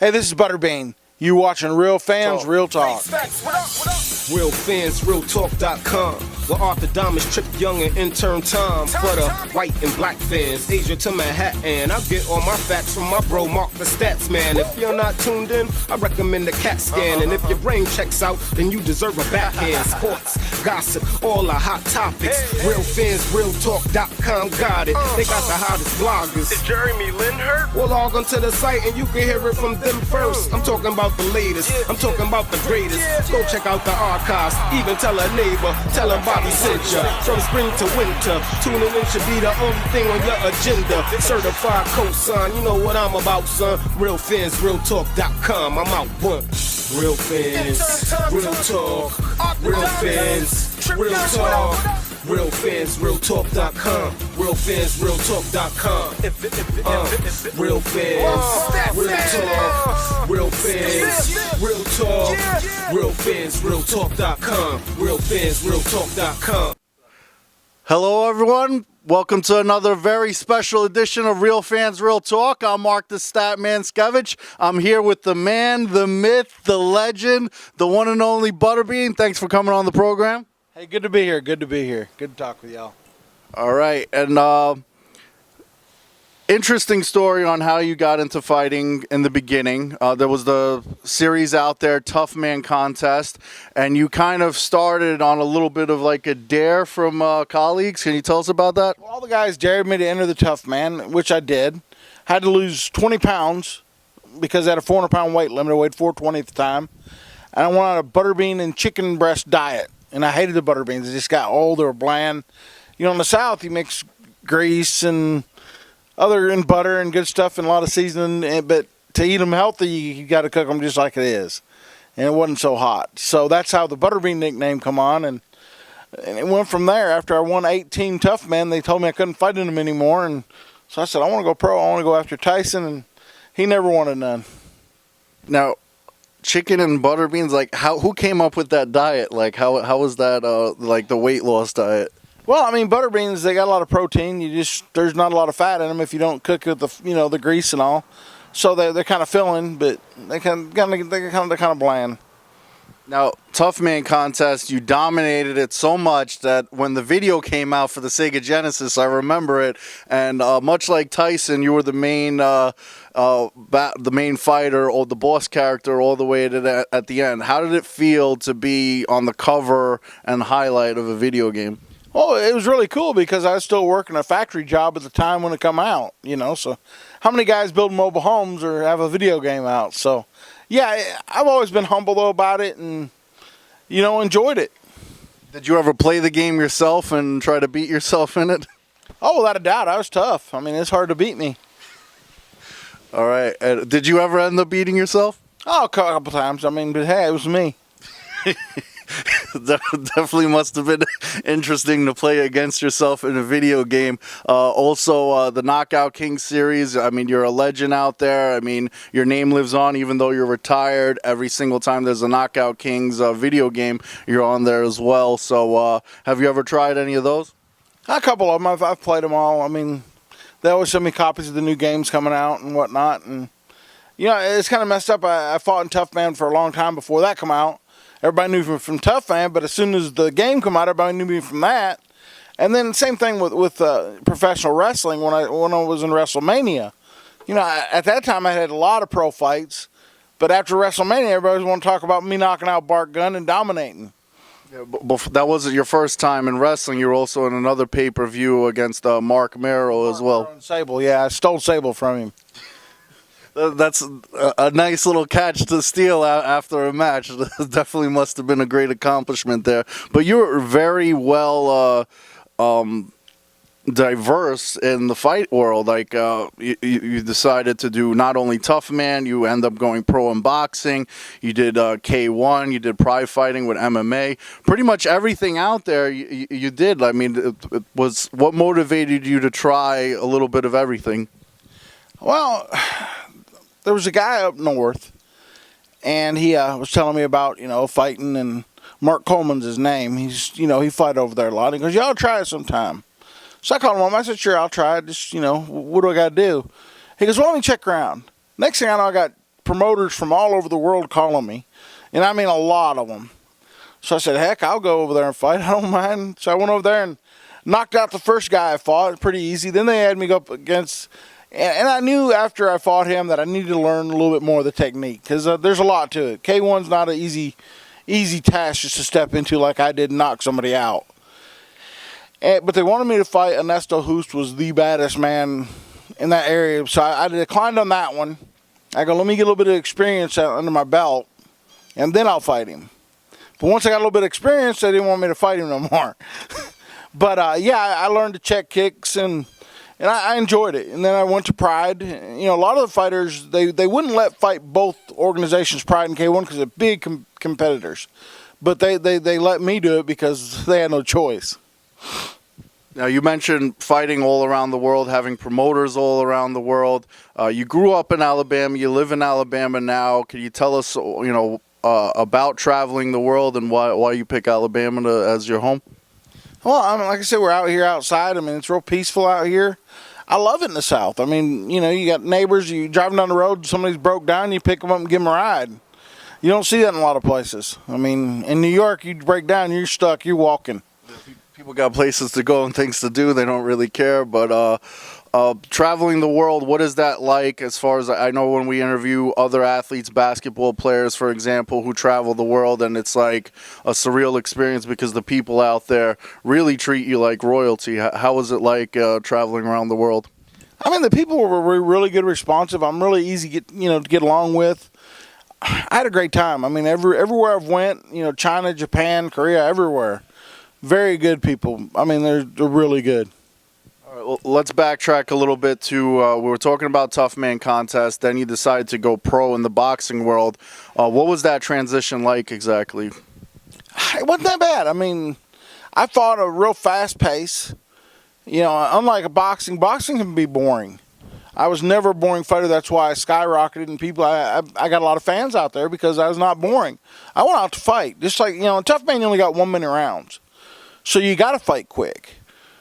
Hey, this is Butterbean. You watching Real Fans, Real Talk. RealFansRealTalk.com, where Arthur Diamonds, Trip Young, and Intern Tom for the white and black fans, Asia to Manhattan. I get all my facts from my bro Mark the Stats Man. If you're not tuned in, I recommend the CAT scan. And if your brain checks out, then you deserve a backhand. Sports, gossip, all the hot topics. RealFansRealTalk.com got it. They got the hottest bloggers. Is Jeremy Lin hurt? Well, log on to the site and you can hear it from them first. I'm talking about the latest. I'm talking about the greatest. Go check out the archives. Even tell a neighbor. Tell them Bobby sent ya. From spring to winter. Tuning in should be the only thing on your agenda. Certified cosign. You know what I'm about, son. RealFansRealTalk.com. I'm out one. Real fans, real talk. Real fans, real talk. RealFansRealTalk.com. RealFansRealTalk.com. Real fans, real talk. Real fans, real talk. RealFansRealTalk.com. RealFansRealTalk.com. Hello, everyone. Welcome to another very special edition of Real Fans, Real Talk. I'm Mark the Statman Skevich. I'm here with the man, the myth, the legend, the one and only Butterbean. Thanks for coming on the program. Hey, good to be here. Good to be here. Good to talk with y'all. All right. And interesting story on how you got into fighting in the beginning. There was the series out there, Tough Man Contest, and you kind of started on a little bit of like a dare from colleagues. Can you tell us about that? Well, all the guys dared me to enter the Tough Man, which I did. Had to lose 20 pounds because I had a 400-pound weight limit. I weighed 420 at the time. And I went on a butterbean and chicken breast diet. And I hated the butter beans. They just got old. They were bland. You know, in the South, you mix grease and butter and good stuff and a lot of seasoning. But to eat them healthy, you got to cook them just like it is. And it wasn't so hot. So that's how the Butterbean nickname come on. And it went from there. After I won 18 Tough Men, they told me I couldn't fight in them anymore. And so I said, I want to go pro. I want to go after Tyson. And he never wanted none. Now, chicken and butter beans, like who came up with that diet? Like how was that like the weight loss diet? Well, I mean, butter beans, they got a lot of protein. There's not a lot of fat in them if you don't cook with the grease and all. So they're kind of filling, but they're kind of bland. Now, Tough Man Contest, you dominated it so much that when the video came out for the Sega Genesis, I remember it, and much like Tyson, you were the main fighter or the boss character all the way to at the end. How did it feel to be on the cover and highlight of a video game? Well, it was really cool because I was still working a factory job at the time when it come out, so how many guys build mobile homes or have a video game out? So yeah, I've always been humble though about it and, enjoyed it. Did you ever play the game yourself and try to beat yourself in it? Oh, without a doubt. I was tough. I mean, it's hard to beat me. All right. Did you ever end up beating yourself? Oh, a couple times. I mean, but hey, it was me. Definitely must have been interesting to play against yourself in a video game. Also, the Knockout King series, I mean, you're a legend out there. I mean, your name lives on even though you're retired. Every single time there's a Knockout Kings video game, you're on there as well. So have you ever tried any of those? A couple of them. I've played them all. I mean, they always send me copies of the new games coming out and whatnot. And, it's kind of messed up. I fought in Tough Man for a long time before that come out. Everybody knew me from Tough Man, but as soon as the game come out, everybody knew me from that. And then same thing with professional wrestling when I was in WrestleMania. At that time I had a lot of pro fights, but after WrestleMania, everybody wanted to talk about me knocking out Bart Gunn and dominating. Yeah, but that wasn't your first time in wrestling. You were also in another pay-per-view against Mark Merrill as well. Sable, yeah, I stole Sable from him. That's a nice little catch to steal after a match. Definitely must have been a great accomplishment there. But you were very well diverse in the fight world. Like you decided to do not only Tough Man, you end up going pro in boxing. You did K1. You did pride fighting with MMA. Pretty much everything out there you did. I mean, it was what motivated you to try a little bit of everything? Well, there was a guy up north, and he was telling me about, fighting, and Mark Coleman's his name. He's, he fight over there a lot. He goes, y'all try it sometime. So I called him up. I said, sure, I'll try it. Just, what do I got to do? He goes, well, let me check around. Next thing I know, I got promoters from all over the world calling me, and I mean a lot of them. So I said, heck, I'll go over there and fight. I don't mind. So I went over there and knocked out the first guy I fought, pretty easy. Then they had me go up against, and I knew after I fought him that I needed to learn a little bit more of the technique, because there's a lot to it. K1's not an easy task just to step into like I did and knock somebody out. But they wanted me to fight Ernesto Hoost, was the baddest man in that area. So I declined on that one. I go, let me get a little bit of experience under my belt, and then I'll fight him. But once I got a little bit of experience, they didn't want me to fight him no more. But yeah, I learned to check kicks, and I enjoyed it. And then I went to Pride. You know, a lot of the fighters, they wouldn't let fight both organizations, Pride and K1, because they're big competitors. But they let me do it because they had no choice. Now, you mentioned fighting all around the world, having promoters all around the world. You grew up in Alabama. You live in Alabama now. Can you tell us, about traveling the world and why you pick Alabama as your home? Well, I mean, like I said, we're out here outside. I mean, it's real peaceful out here. I love it in the South. I mean, you know, you got neighbors. You driving down the road, somebody's broke down, you pick them up and give them a ride. You don't see that in a lot of places. I mean, in New York, you break down, you're stuck, you're walking. People got places to go and things to do. They don't really care. But traveling the world, what is that like? As far as I know, when we interview other athletes, basketball players, for example, who travel the world, and it's like a surreal experience because the people out there really treat you like royalty. How was it like traveling around the world? I mean, the people were really good, responsive. I'm really easy to get along with. I had a great time. I mean, everywhere I've went, China, Japan, Korea, everywhere. Very good people. I mean, they're really good. All right, well, let's backtrack a little bit to we were talking about Tough Man Contest. Then you decided to go pro in the boxing world. What was that transition like exactly? It wasn't that bad. I mean, I fought a real fast pace. Unlike boxing can be boring. I was never a boring fighter. That's why I skyrocketed, and people, I got a lot of fans out there because I was not boring. I went out to fight. Just like, in Tough Man, you only got 1 minute rounds. So you got to fight quick.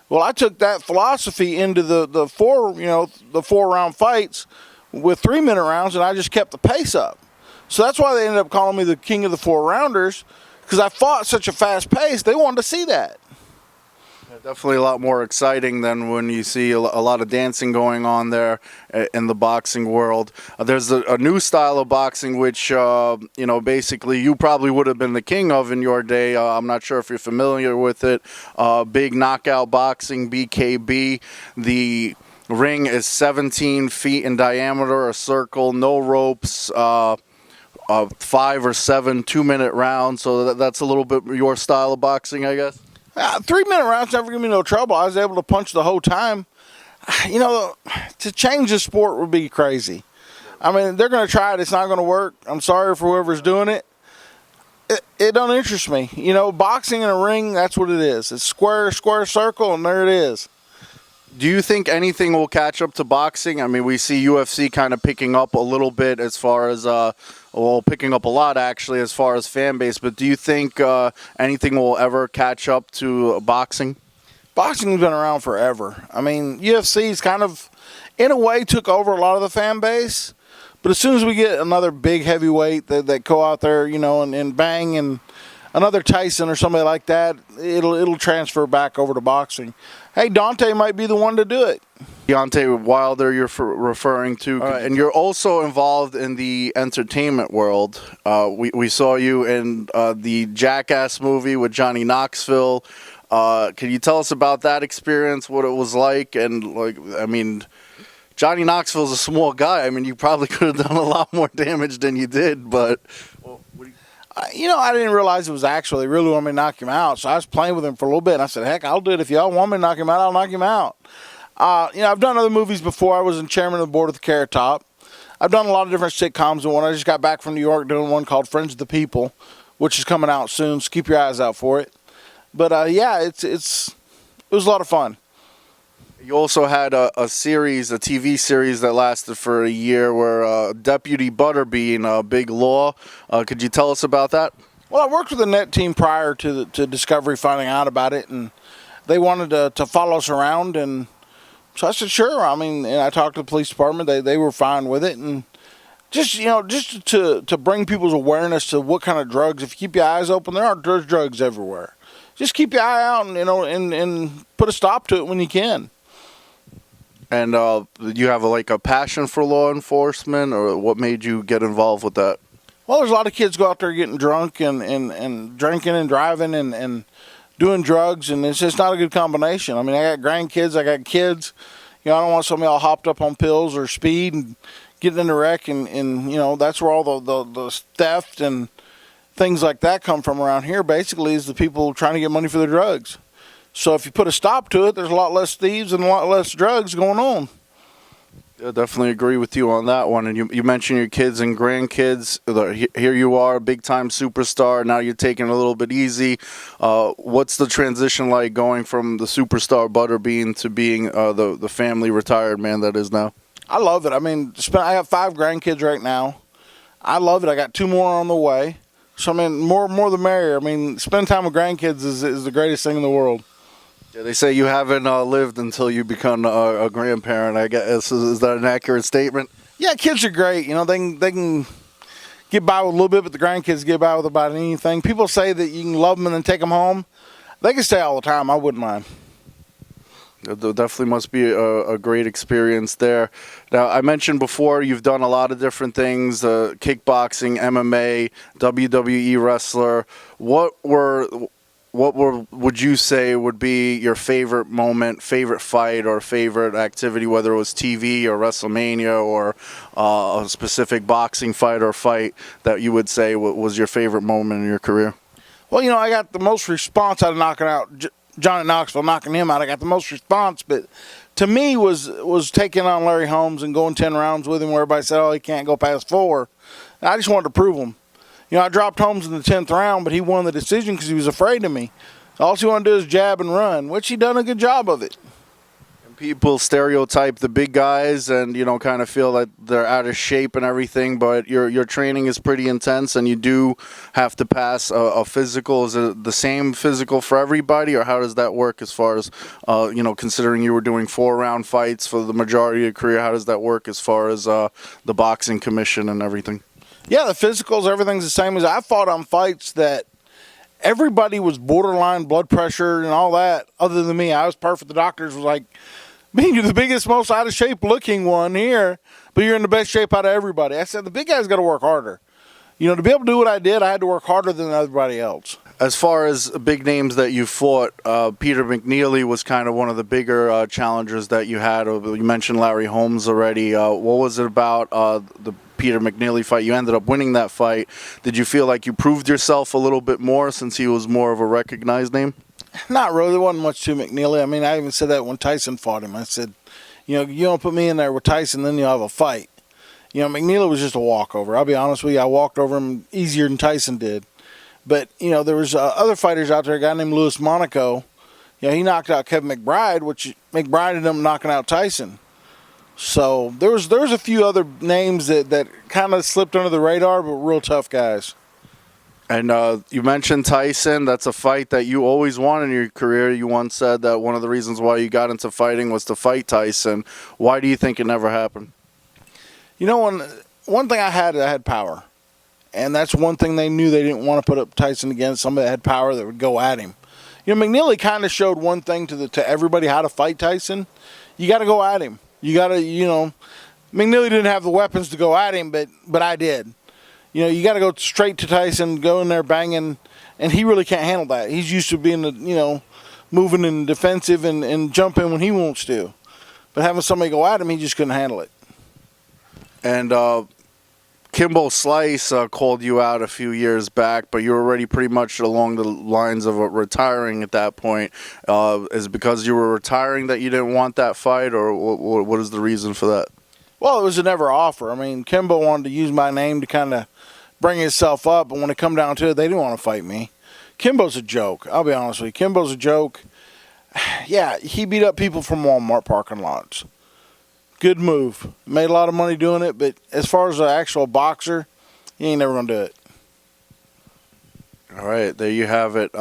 Well, I took that philosophy into the 4-round fights with 3-minute rounds, and I just kept the pace up. So that's why they ended up calling me the king of the 4-rounders, because I fought such a fast pace. They wanted to see that. Definitely a lot more exciting than when you see a lot of dancing going on there in the boxing world. There's a new style of boxing which, basically you probably would have been the king of in your day. I'm not sure if you're familiar with it. Big knockout boxing, BKB. The ring is 17 feet in diameter, a circle, no ropes. 5 or 7 2-minute rounds. So that's a little bit your style of boxing, I guess. 3-minute rounds never give me no trouble. I was able to punch the whole time. To change the sport would be crazy. I mean, they're going to try it. It's not going to work. I'm sorry for whoever's doing it. It don't interest me. Boxing in a ring, that's what it is. It's square, circle, and there it is. Do you think anything will catch up to boxing? I mean, we see UFC kind of picking up a little bit as far as, picking up a lot actually as far as fan base. But do you think anything will ever catch up to boxing? Boxing's been around forever. I mean, UFC's kind of, in a way, took over a lot of the fan base. But as soon as we get another big heavyweight that go out there, and bang, and another Tyson or somebody like that, it'll transfer back over to boxing. Hey, Dante might be the one to do it. Deontay Wilder you're referring to. Right. And you're also involved in the entertainment world. We saw you in the Jackass movie with Johnny Knoxville. Can you tell us about that experience, what it was like? And, Johnny Knoxville's a small guy. I mean, you probably could have done a lot more damage than you did, but... I didn't realize it was actually really wanted me to knock him out. So I was playing with him for a little bit, and I said, heck, I'll do it. If y'all want me to knock him out, I'll knock him out. I've done other movies before. I was in chairman of the board of the Carrot Top. I've done a lot of different sitcoms, and one I just got back from New York doing one called Friends of the People, which is coming out soon, so keep your eyes out for it. But, it was a lot of fun. You also had a TV series that lasted for a year where Deputy Butterbean, Big Law. Could you tell us about that? Well, I worked with the net team prior to Discovery finding out about it, and they wanted to follow us around, and so I said, sure. I mean, and I talked to the police department. They were fine with it, and just just to bring people's awareness to what kind of drugs. If you keep your eyes open, there's drugs everywhere. Just keep your eye out and and put a stop to it when you can. And you have a passion for law enforcement, or what made you get involved with that? Well, there's a lot of kids go out there getting drunk and drinking and driving and doing drugs, and it's just not a good combination. I mean, I got grandkids, I got kids. I don't want somebody all hopped up on pills or speed and getting in a wreck, and that's where all the theft and things like that come from around here. Basically, is the people trying to get money for their drugs. So if you put a stop to it, there's a lot less thieves and a lot less drugs going on. I definitely agree with you on that one. And you mentioned your kids and grandkids. Here you are, big-time superstar. Now you're taking it a little bit easy. What's the transition like going from the superstar Butterbean to being the family retired man that is now? I love it. I mean, I have 5 grandkids right now. I love it. I got 2 more on the way. So, I mean, more the merrier. I mean, spending time with grandkids is the greatest thing in the world. Yeah, they say you haven't lived until you become a grandparent. I guess is that an accurate statement? Yeah, kids are great. They can get by with a little bit, but the grandkids get by with about anything. People say that you can love them and then take them home. They can stay all the time. I wouldn't mind. There definitely must be a great experience there. Now, I mentioned before you've done a lot of different things: kickboxing, MMA, WWE wrestler. What would you say would be your favorite moment, favorite fight, or favorite activity, whether it was TV or WrestleMania or a specific boxing fight or fight that you would say was your favorite moment in your career? Well, I got the most response out of knocking out Johnny Knoxville, knocking him out. I got the most response, but to me was taking on Larry Holmes and going 10 rounds with him where everybody said, oh, he can't go past 4. And I just wanted to prove him. I dropped Holmes in the 10th round, but he won the decision because he was afraid of me. All he wanted to do is jab and run, which he done a good job of it. And people stereotype the big guys and, kind of feel that they're out of shape and everything, but your training is pretty intense and you do have to pass a physical. Is it the same physical for everybody, or how does that work as far as, considering you were doing 4-round fights for the majority of your career, how does that work as far as the boxing commission and everything? Yeah, the physicals, everything's the same. As I fought on fights that everybody was borderline blood pressure and all that, other than me. I was perfect. The doctors was like, man, you're the biggest, most out of shape looking one here, but you're in the best shape out of everybody. I said, the big guy's got to work harder. To be able to do what I did, I had to work harder than everybody else. As far as big names that you fought, Peter McNeely was kind of one of the bigger challengers that you had. You mentioned Larry Holmes already. What was it about the Peter McNeely fight? You ended up winning that fight. Did you feel like you proved yourself a little bit more since he was more of a recognized name? Not really. There wasn't much to McNeely. I mean, I even said that when Tyson fought him. I said, you don't put me in there with Tyson, then you'll have a fight. McNeely was just a walkover. I'll be honest with you. I walked over him easier than Tyson did. But, there was other fighters out there, a guy named Louis Monaco. He knocked out Kevin McBride, which McBride ended up knocking out Tyson. So there was a few other names that kind of slipped under the radar, but real tough guys. And you mentioned Tyson. That's a fight that you always wanted in your career. You once said that one of the reasons why you got into fighting was to fight Tyson. Why do you think it never happened? One thing I had power. And that's one thing they knew they didn't want to put up Tyson against, somebody that had power that would go at him. McNeely kind of showed one thing to everybody how to fight Tyson. You got to go at him. You got to, McNeely didn't have the weapons to go at him, but I did. You got to go straight to Tyson, go in there banging, and he really can't handle that. He's used to being, moving and defensive and jumping when he wants to. But having somebody go at him, he just couldn't handle it. And Kimbo Slice called you out a few years back, but you were already pretty much along the lines of retiring at that point. Is it because you were retiring that you didn't want that fight, or what is the reason for that? Well, it was a never offer. I mean, Kimbo wanted to use my name to kind of bring himself up, but when it come down to it, they didn't want to fight me. Kimbo's a joke. I'll be honest with you. Kimbo's a joke. Yeah, he beat up people from Walmart parking lots. Good move. Made a lot of money doing it, but as far as an actual boxer, he ain't never going to do it. All right, there you have it.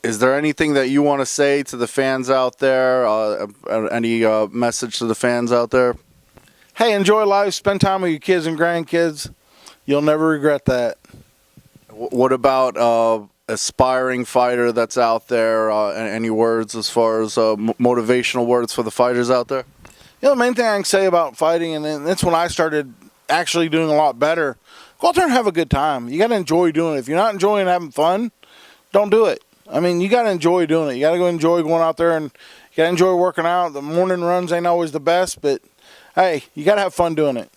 Is there anything that you want to say to the fans out there? Any message to the fans out there? hey, enjoy life, spend time with your kids and grandkids. You'll never regret that. What about aspiring fighter that's out there? Any words as far as motivational words for the fighters out there? The main thing I can say about fighting, and that's when I started actually doing a lot better, go out there and have a good time. You got to enjoy doing it. If you're not enjoying having fun, don't do it. I mean, you got to enjoy doing it. You got to go enjoy going out there, and you got to enjoy working out. The morning runs ain't always the best, but, hey, you got to have fun doing it.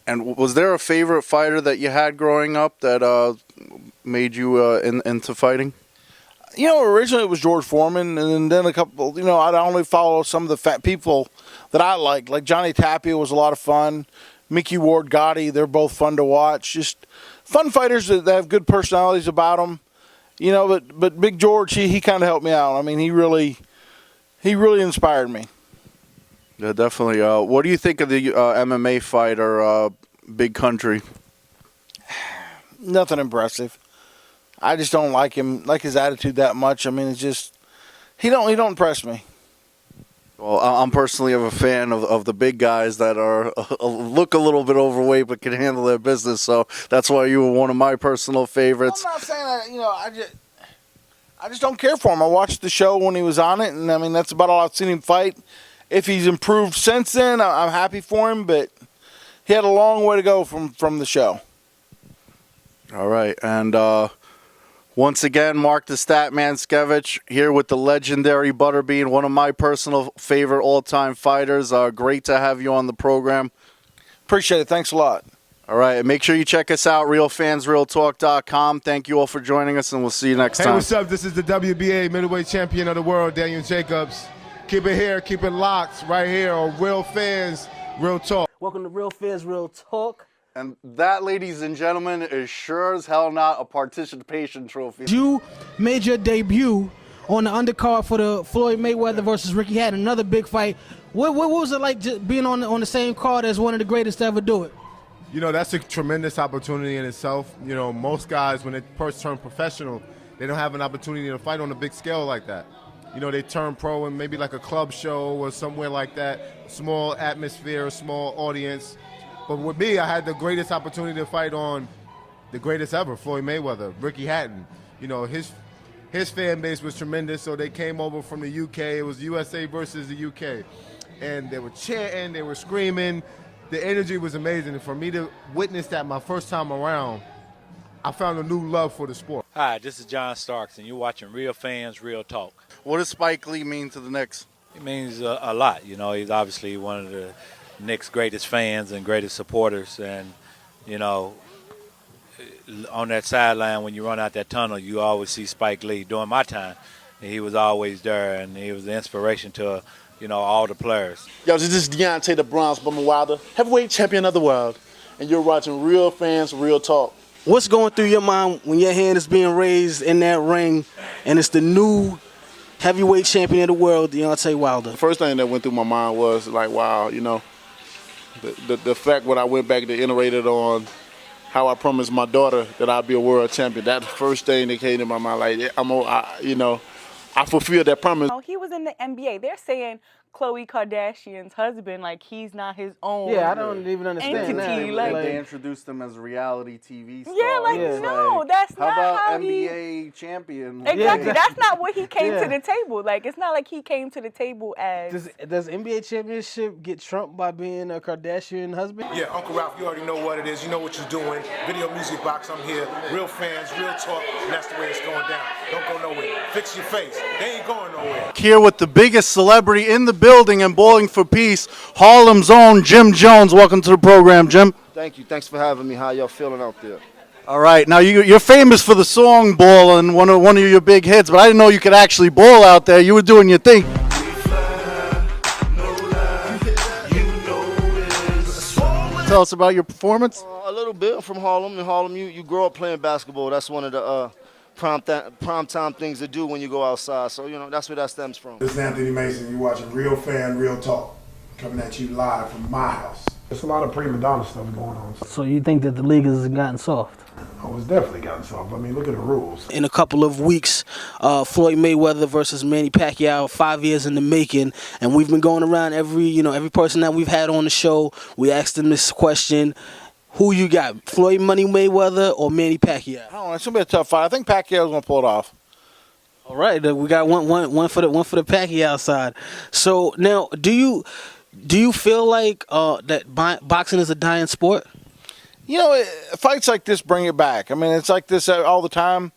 And was there a favorite fighter that you had growing up that made you into fighting? Originally it was George Foreman, and then a couple, I'd only follow some of the fat people that I liked. Like Johnny Tapia was a lot of fun. Mickey Ward Gotti, they're both fun to watch. Just fun fighters that have good personalities about them. But Big George, he kind of helped me out. I mean, he really inspired me. Yeah, definitely. What do you think of the MMA fighter, Big Country? Nothing impressive. I just don't like him, like his attitude that much. I mean, it's just he don't impress me. Well, I'm personally a fan of the big guys that look a little bit overweight but can handle their business. So that's why you were one of my personal favorites. I'm not saying that. I just don't care for him. I watched the show when he was on it, and I mean that's about all I've seen him fight. If he's improved since then, I'm happy for him, but he had a long way to go from the show. All right, and once again, Mark the Statman Skevich here with the legendary Butterbean, one of my personal favorite all-time fighters. Great to have you on the program. Appreciate it. Thanks a lot. All right, and make sure you check us out, realfansrealtalk.com. Thank you all for joining us, and we'll see you next time. Hey, what's up? This is the WBA middleweight champion of the world, Daniel Jacobs. Keep it here, keep it locked right here on Real Fans, Real Talk. Welcome to Real Fans, Real Talk. And that, ladies and gentlemen, is sure as hell not a participation trophy. You made your debut on the undercard for the Floyd Mayweather versus Ricky Hatton, another big fight. What was it like just being on the same card as one of the greatest to ever do it? That's a tremendous opportunity in itself. Most guys, when they first turn professional, they don't have an opportunity to fight on a big scale like that. They turn pro in maybe like a club show or somewhere like that, small atmosphere, small audience. But with me, I had the greatest opportunity to fight on the greatest ever, Floyd Mayweather, Ricky Hatton. His fan base was tremendous, so they came over from the UK. It was USA versus the UK. And they were chanting, they were screaming. The energy was amazing. And for me to witness that my first time around, I found a new love for the sport. Hi, this is John Starks, and you're watching Real Fans, Real Talk. What does Spike Lee mean to the Knicks? It means a lot. He's obviously one of the Knicks' greatest fans and greatest supporters. And, on that sideline, when you run out that tunnel, you always see Spike Lee. During my time, he was always there, and he was the inspiration to, all the players. Yo, this is Deontay the Bronze Bomber Wilder, heavyweight champion of the world, and you're watching Real Fans, Real Talk. What's going through your mind when your hand is being raised in that ring and it's the new heavyweight champion of the world, Deontay Wilder? The first thing that went through my mind was like, wow, the fact when I went back and iterated on how I promised my daughter that I'd be a world champion. That's the first thing that came to my mind. Like, I fulfilled that promise. He was in the NBA. They're saying Khloe Kardashian's husband, like he's not his own. Yeah, I don't even understand entity. that. They introduced him as reality TV star. Yeah, no, that's how not about how NBA champion? Exactly, that's not what he came to the table. Like, it's not like he came to the table as. Does NBA championship get trumped by being a Kardashian husband? Yeah, Uncle Ralph, you already know what it is. You know what you're doing. Video Music Box, I'm here. Real fans, real talk, and that's the way it's going down. Don't go nowhere. Fix your face. They ain't going nowhere. Here with the biggest celebrity in the building and bowling for peace, Harlem's own Jim Jones. Welcome to the program, Jim. Thank you. Thanks for having me. How y'all feeling out there? All right. Now, you're famous for the song Ballin, one of your big hits, but I didn't know you could actually bowl out there. You were doing your thing. Tell us about your performance. A little bit. I'm from Harlem. In Harlem, you grow up playing basketball. That's one of the prime time things to do when you go outside. So, that's where that stems from. This is Anthony Mason. You're watching Real Fan, Real Talk, coming at you live from my house. There's a lot of prima donna stuff going on. So you think that the league has gotten soft? Oh, it's definitely gotten soft. I mean, look at the rules. In a couple of weeks, Floyd Mayweather versus Manny Pacquiao, 5 years in the making, and we've been going around every person that we've had on the show. We asked them this question: who you got, Floyd Money Mayweather or Manny Pacquiao? I don't know. It's gonna be a tough fight. I think Pacquiao's gonna pull it off. All right, we got one for the Pacquiao side. So now, do you feel like that boxing is a dying sport? You know, fights like this bring it back. I mean, it's like this all the time.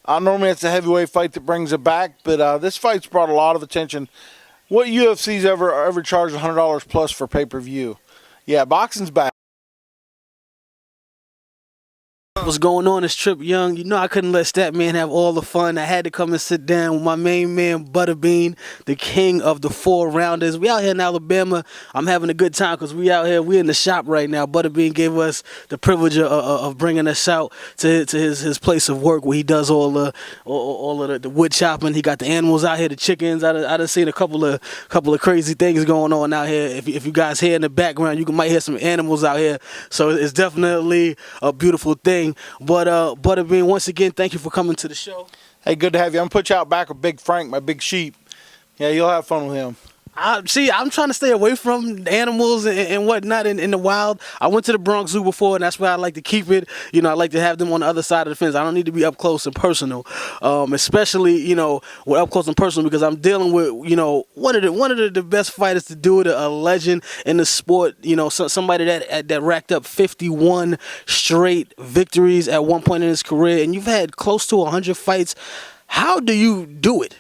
Normally it's a heavyweight fight that brings it back, but this fight's brought a lot of attention. What UFC's ever charged $100 plus for pay-per-view? Yeah, boxing's back. What's going on? It's Trip Young. You know I couldn't let Stat Man have all the fun. I had to come and sit down with my main man, Butterbean, the king of the 4-rounders. We out here in Alabama. I'm having a good time because we out here. We in the shop right now. Butterbean gave us the privilege of bringing us out to his place of work where he does all of the wood chopping. He got the animals out here, the chickens. I done seen a couple of crazy things going on out here. If you guys hear in the background, you might hear some animals out here. So it's definitely a beautiful thing. But Butterbean, once again, thank you for coming to the show. Hey, good to have you. I'm gonna put you out back with Big Frank, my big sheep. Yeah, you'll have fun with him. I'm trying to stay away from animals and whatnot in the wild. I went to the Bronx Zoo before, and that's where I like to keep it. You know, I like to have them on the other side of the fence. I don't need to be up close and personal, especially, you know, with up close and personal, because I'm dealing with, you know, one of the best fighters to do it, a legend in the sport. You know, somebody that racked up 51 straight victories at one point in his career, and you've had close to 100 fights. How do you do it?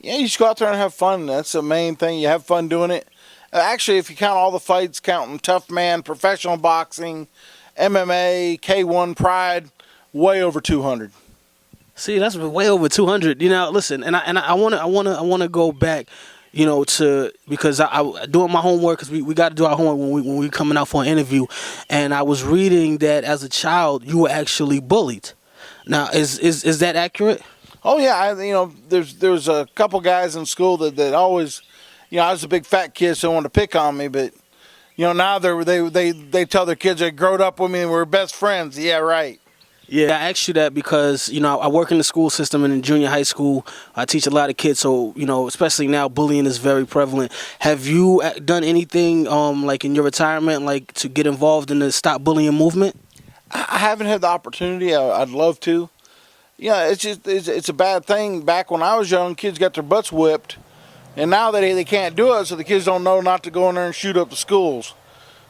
Yeah, you just go out there and have fun. That's the main thing. You have fun doing it. Actually, if you count all the fights, counting tough man, professional boxing, MMA, K1, Pride, way over 200. See, that's way over 200. You know, listen, and I want to go back, you know, because I doing my homework, because we got to do our homework when we coming out for an interview, and I was reading that as a child you were actually bullied. Now, is that accurate? Oh yeah, there's a couple guys in school that always, you know, I was a big fat kid, so they wanted to pick on me, but you know, now they tell their kids they growed up with me and we're best friends. Yeah, right. Yeah, I asked you that because, you know, I work in the school system and in junior high school. I teach a lot of kids, so, you know, especially now, bullying is very prevalent. Have you done anything, like in your retirement, like to get involved in the Stop Bullying movement? I haven't had the opportunity. I'd love to. Yeah, it's a bad thing. Back when I was young, kids got their butts whipped, and now they can't do it, so the kids don't know not to go in there and shoot up the schools.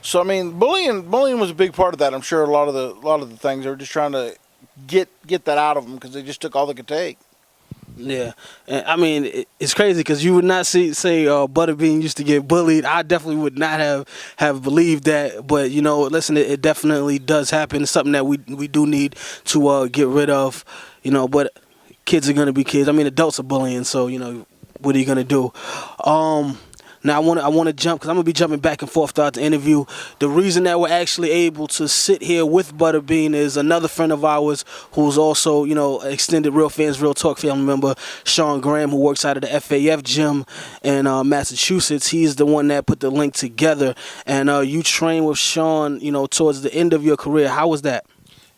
So I mean, bullying was a big part of that. I'm sure a lot of the things they were just trying to get that out of them because they just took all they could take. Yeah, and I mean, it's crazy because you would not say Butterbean used to get bullied. I definitely would not have believed that. But you know, listen, it definitely does happen. It's something that we do need to get rid of. You know, but kids are gonna be kids. I mean, adults are bullying, so you know, what are you gonna do? Now I want to jump because I'm gonna be jumping back and forth throughout the interview. The reason that we're actually able to sit here with Butterbean is another friend of ours who's also, you know, extended Real Fans Real Talk family member, Sean Graham, who works out of the FAF gym in Massachusetts. He's the one that put the link together, and you trained with Sean, you know, towards the end of your career. How was that?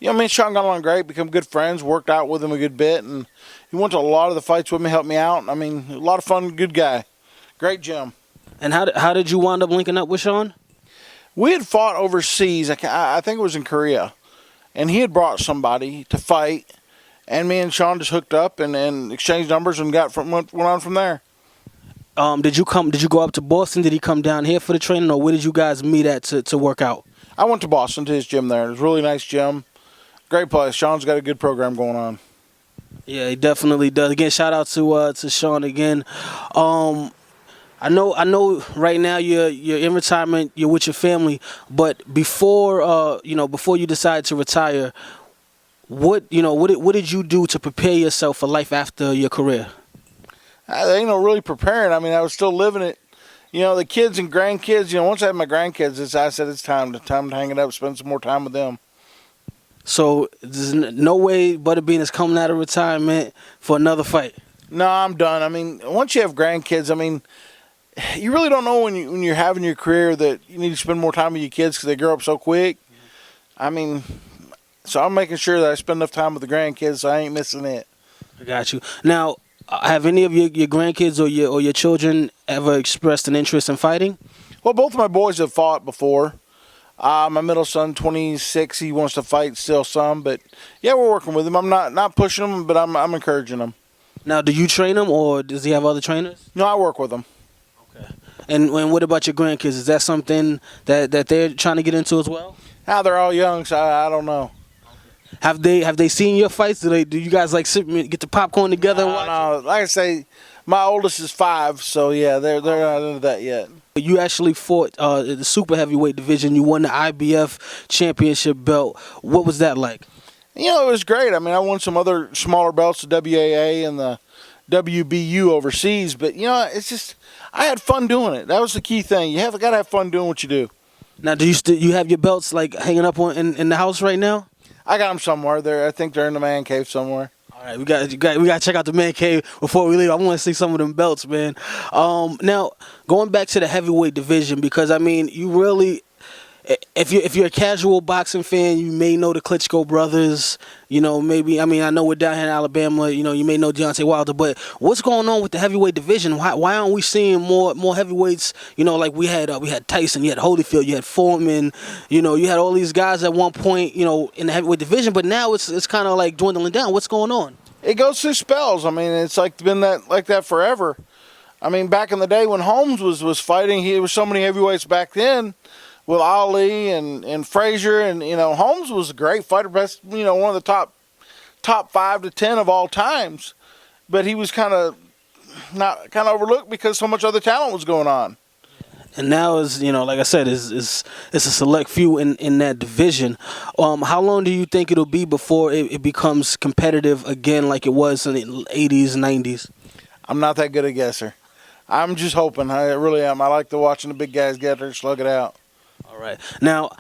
Yeah, I mean, Sean got along great, become good friends, worked out with him a good bit, and he went to a lot of the fights with me, helped me out. I mean, a lot of fun, good guy. Great gym. And how did you wind up linking up with Sean? We had fought overseas. I think it was in Korea, and he had brought somebody to fight, and me and Sean just hooked up and exchanged numbers and went on from there. Did you go up to Boston? Did he come down here for the training, or where did you guys meet at to work out? I went to Boston to his gym there. It was a really nice gym. Great place. Sean's got a good program going on. Yeah, he definitely does. Again, shout out to Sean again. I know. Right now you're in retirement. You're with your family. But before you decided to retire, what did you do to prepare yourself for life after your career? I really preparing. I mean, I was still living it. You know, the kids and grandkids. You know, once I had my grandkids, I said it's time to hang it up, spend some more time with them. So there's no way Butterbean is coming out of retirement for another fight. No, I'm done. I mean, once you have grandkids, I mean, you really don't know when you're having your career that you need to spend more time with your kids because they grow up so quick. I mean, so I'm making sure that I spend enough time with the grandkids so I ain't missing it. I got you. Now, have any of your grandkids or your children ever expressed an interest in fighting? Well, both of my boys have fought before. My middle son, 26, he wants to fight still some, but yeah, we're working with him. I'm not pushing him, but I'm encouraging him. Now, do you train him, or does he have other trainers? No, I work with him. Okay. And what about your grandkids? Is that something that they're trying to get into as well? Now they're all young, so I don't know. Have they seen your fights? Do you guys like sit get the popcorn together and watch? No, like I say, my oldest is 5, so yeah, they're not into that yet. You actually fought the super heavyweight division. You won the IBF championship belt. What was that like? You know, it was great. I mean, I won some other smaller belts, the WAA and the WBU overseas, but you know, it's just I had fun doing it. That was the key thing. You got to have fun doing what you do. Now, do you have your belts like hanging up in the house right now? I got them somewhere. I think they're in the man cave somewhere. All right, we got to check out the man cave before we leave. I want to see some of them belts, man. Now going back to the heavyweight division, because I mean, you really, if you're a casual boxing fan, you may know the Klitschko brothers. You know, maybe I know we're down here in Alabama. You know, you may know Deontay Wilder, but what's going on with the heavyweight division? Why aren't we seeing more heavyweights? You know, like we had Tyson, you had Holyfield, you had Foreman. You know, you had all these guys at one point. You know, in the heavyweight division, but now it's kind of like dwindling down. What's going on? It goes through spells. I mean, it's been like that forever. I mean, back in the day when Holmes was fighting, there was so many heavyweights back then. With Ali and Frazier, and you know, Holmes was a great fighter, best, you know, one of the top 5 to 10 of all times, but he was kind of overlooked because so much other talent was going on. And now is, you know, like I said, it's a select few in that division. How long do you think it'll be before it becomes competitive again, like it was in the 80s, 90s? I'm not that good a guesser. I'm just hoping. I really am. I like to watching the big guys get there, slug it out. All right. Now,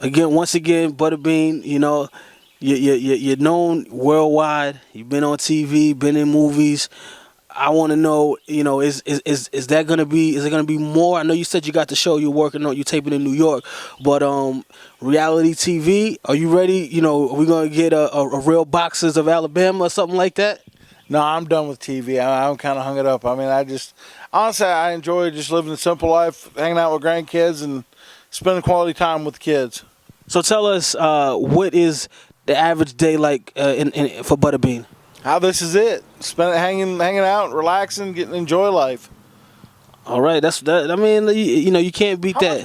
once again, Butterbean, you know, you're known worldwide. You've been on TV, been in movies. I want to know, you know, is that gonna be? Is it gonna be more? I know you said you got the show you're working on, you're taping in New York, but reality TV. Are you ready? You know, are we gonna get a Real Boxers of Alabama or something like that? No, I'm done with TV. I'm kind of hung it up. I mean, honestly, I enjoy just living a simple life, hanging out with grandkids and spending quality time with the kids. So tell us, what is the average day like for Butterbean? How this is it? Spend it hanging out, relaxing, enjoy life. All right, that's that. I mean, you know, you can't beat that.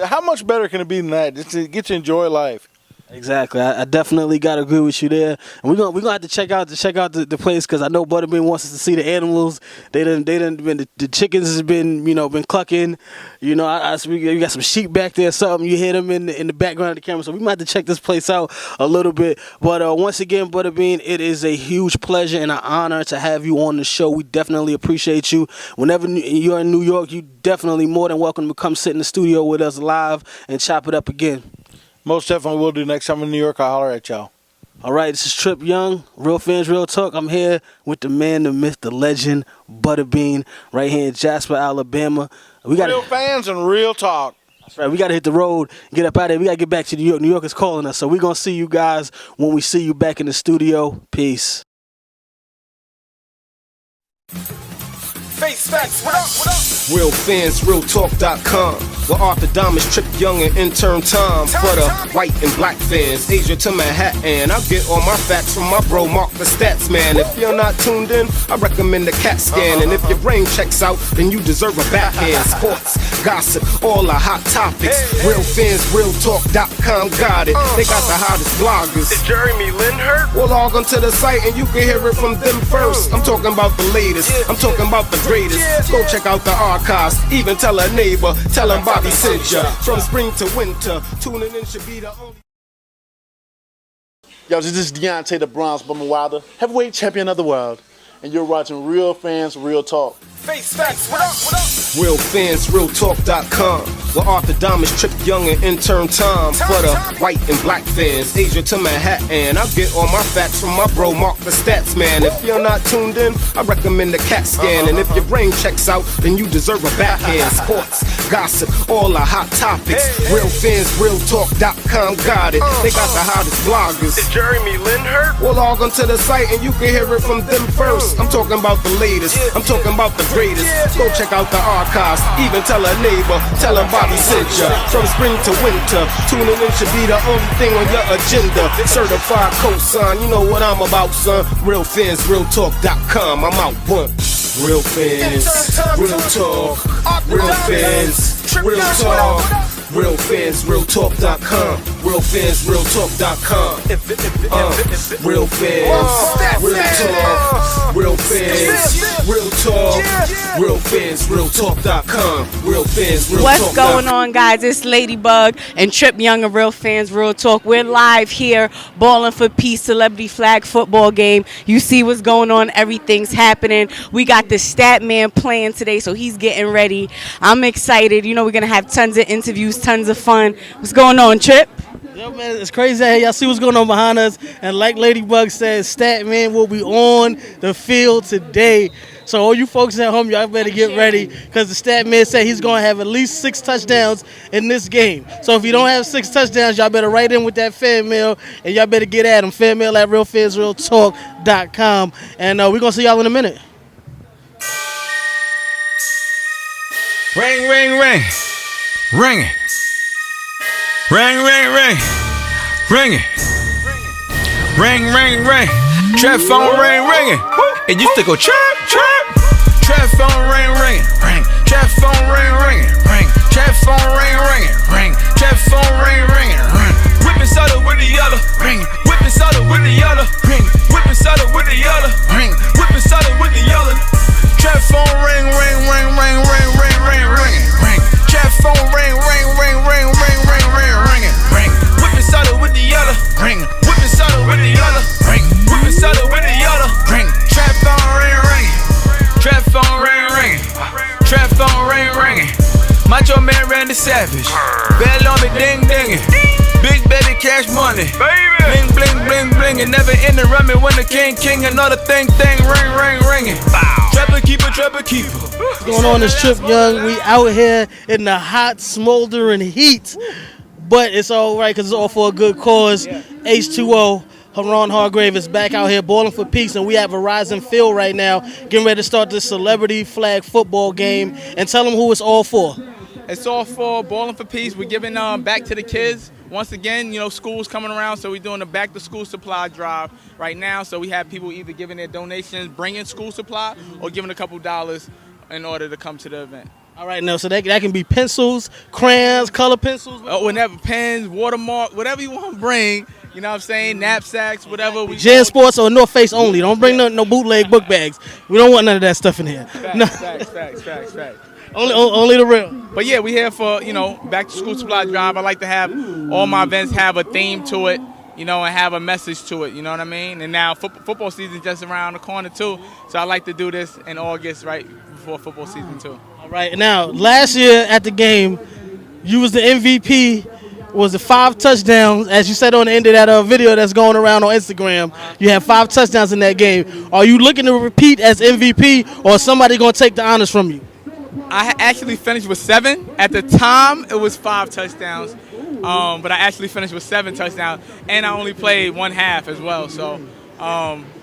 How much better can it be than that? Just to get to enjoy life. Exactly. I definitely gotta agree with you there. And we're gonna have to check out the place, because I know Butterbean wants us to see the animals. They done been the chickens has been clucking. You know, we got some sheep back there. Something you hear them in the background of the camera. So we might have to check this place out a little bit. But once again, Butterbean, it is a huge pleasure and an honor to have you on the show. We definitely appreciate you. Whenever you're in New York, you definitely more than welcome to come sit in the studio with us live and chop it up again. Most definitely will do. Next time in New York, I'll holler at y'all. All right, this is Trip Young, Real Fans, Real Talk. I'm here with the man, the myth, the legend, Butterbean, right here in Jasper, Alabama. Real fans and real talk. That's right. We got to hit the road, get up out of here. We got to get back to New York. New York is calling us, so we're going to see you guys when we see you back in the studio. Peace. Face facts, what up? Real fans, realtalk.com. Where Arthur Diamonds, Trip Young, and intern Tom. For the white and black fans, Asia to Manhattan. I get all my facts from my bro Mark the Stats Man. If you're not tuned in, I recommend the CAT scan. And if your brain checks out, then you deserve a backhand. Sports, gossip, all the hot topics. Real fans, realtalk.com got it. They got the hottest bloggers. Is Jeremy Lin hurt? Well, log onto the site and you can hear it from them first. I'm talking about the latest. I'm talking about the greatest. Go check out the archives. Even tell a neighbor. Tell them Bobby sent ya. From spring to winter, tuning in should be the only. Yo, this is Deontay the Bronze Bummer Wilder, heavyweight champion of the world, and you're watching Real Fans, Real Talk. Face facts, what up, what up? Real fans, realtalk.com. Where Arthur Diamonds, Trip Young, and intern Tom. For the white and black fans, Asia to Manhattan. I get all my facts from my bro, Mark the Stats Man. If you're not tuned in, I recommend the CAT scan. And if your brain checks out, then you deserve a backhand. Sports, gossip, all the hot topics. Real fans, realtalk.com got it. They got the hottest bloggers. Is Jeremy Lin hurt? Well, log onto the site and you can hear it from them first. I'm talking about the latest, I'm talking about the greatest. Go check out the archives, even tell a neighbor, tell them Bobby sent ya. From spring to winter, tuning in should be the only thing on your agenda. Certified cosign, you know what I'm about, son. Real fans, realtalk.com, I'm out one. Real fans, real talk, real fans, real talk. Real fans, realtalk.com. Real fans, realtalk.com. Real fans, real talk. Real fans, real talk. Real fans, realtalk.com. Real fans, realtalk.com. What's going on, guys? It's Ladybug and Trip Young of Real Fans Real Talk. We're live here, Ballin for Peace Celebrity Flag Football game. You see what's going on. Everything's happening. We got the Stat Man playing today, so he's getting ready. I'm excited. You know, we're going to have tons of interviews, tons of fun. What's going on, Trip? Yo, man, it's crazy out here. Y'all see what's going on behind us. And like Ladybug said, Stat Man will be on the field today. So all you folks at home, y'all better get ready because the Stat Man said he's going to have at least 6 touchdowns in this game. So if you don't have 6 touchdowns, y'all better write in with that fan mail, and y'all better get at him. Fan mail at realfansrealtalk.com. And we're going to see y'all in a minute. Ring, ring, ring. Ring it. Ring, ring, ring. Ring it. Ring, ring, ring. Trap phone ring, ringing. It used to go chirp, chirp. Trap phone ring, ringing. Ring. Trap phone ring, ringing. Ring. Trap phone ring, ringing. Ring. Trap phone ring, ringing. Ring. Whipping soda with the other. Ring. Whipping soda with the other. Ring. Whipping soda with the other. Ring. Whipping soda with the other. Trap phone ring, ring, ring, ring, ring, ring, ring, ring, ring. Trap phone ring, ring, ring, ring, ring, ring, ring, ringing. Ring. Whipping soda with the other. Ring. Whipping soda with the other. Ring. Whipping soda with the other. Ring. Trap phone ring, ringing. Trap phone ring, ringing. Trap phone ring, ringing. Macho Man Randy Savage. Bell on me, ding, dinging. Big baby cash money. Baby. Bling, bling, bling, bling. And never end the running when the king, another thing, ring, ring, ringing. Trapper keeper, trapper keeper. What's going on this Trip Young? We out here in the hot, smoldering heat. But it's all right because it's all for a good cause. H2O, Haran Hargrave is back out here balling for peace. And we at Verizon Field right now, getting ready to start this celebrity flag football game. And tell them who it's all for. It's all for Ballin for Peace. We're giving back to the kids. Once again, you know, school's coming around, so we're doing the back to school supply drive right now. So we have people either giving their donations, bringing school supply, or giving a couple dollars in order to come to the event. All right, now, so that can be pencils, crayons, color pencils. Whenever, pens, watermark, whatever you want to bring. You know what I'm saying? Knapsacks, whatever. Jan Sports or North Face only. Don't bring no bootleg book bags. We don't want none of that stuff in here. Facts. Only the real. But yeah, we here for, you know, back to school supply drive. I like to have all my events have a theme to it, you know, and have a message to it, you know what I mean? And now football season just around the corner too, so I like to do this in August, right before football season too. All right, now, last year at the game, you was the MVP. Was it 5 touchdowns? As you said on the end of that video that's going around on Instagram, you had 5 touchdowns in that game. Are you looking to repeat as MVP, or is somebody going to take the honors from you? I actually finished with 7. At the time, it was 5 touchdowns, but I actually finished with 7 touchdowns, and I only played 1 half as well. So,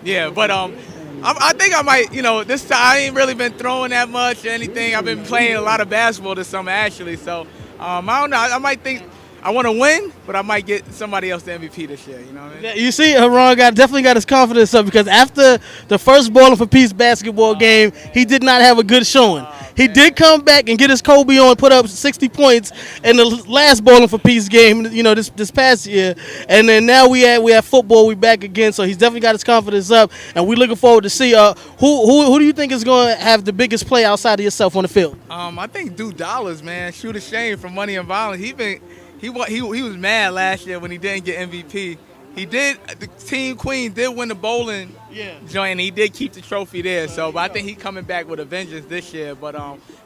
yeah, but I think I might, you know, this time I ain't really been throwing that much or anything. I've been playing a lot of basketball this summer, actually. So, I don't know. I might think I want to win, but I might get somebody else the MVP this year. You know what I mean? Yeah, you see, Haran definitely got his confidence up because after the first Ballin for Peace basketball game, he did not have a good showing. He did come back and get his Kobe on, put up 60 points in the last Ballin for Peace game, you know, this past year. And then now we have football, we back again. So he's definitely got his confidence up, and we're looking forward to see who do you think is going to have the biggest play outside of yourself on the field? I think Duke Dollars, man, shoot a shame from Money and Violence. He was mad last year when he didn't get MVP. he did. The Team Queen did win the bowling joint, and he did keep the trophy there. So, but I think he's coming back with a vengeance this year. But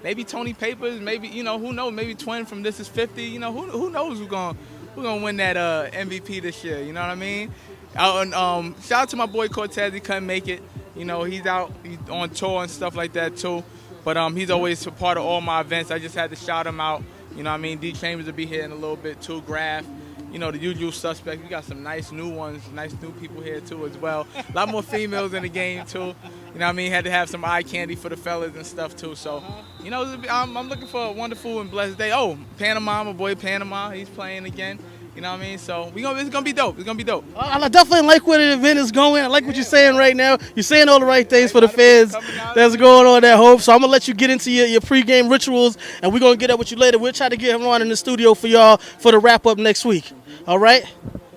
maybe Tony Papers, maybe who knows? Maybe Twin from This Is 50. Who knows who's gonna win that MVP this year? You know what I mean? And shout out to my boy Cortez. He couldn't make it. He's out. He's on tour and stuff like that too. But he's always a part of all my events. I just had to shout him out. You know what I mean? D Chambers will be here in a little bit too. Graph. The usual suspects. We got some nice new ones, nice new people here too as well. A lot more females in the game too. You know what I mean? Had to have some eye candy for the fellas and stuff too. So, I'm looking for a wonderful and blessed day. Oh, Panama, my boy Panama, he's playing again. You know what I mean? So it's gonna be dope. It's gonna be dope. I definitely like where the event is going. I like what you're saying right now. You're saying all the right things for the fans that's going on at Hope. So I'm gonna let you get into your pregame rituals, and we're gonna get up with you later. We'll try to get him on in the studio for y'all for the wrap up next week. All right?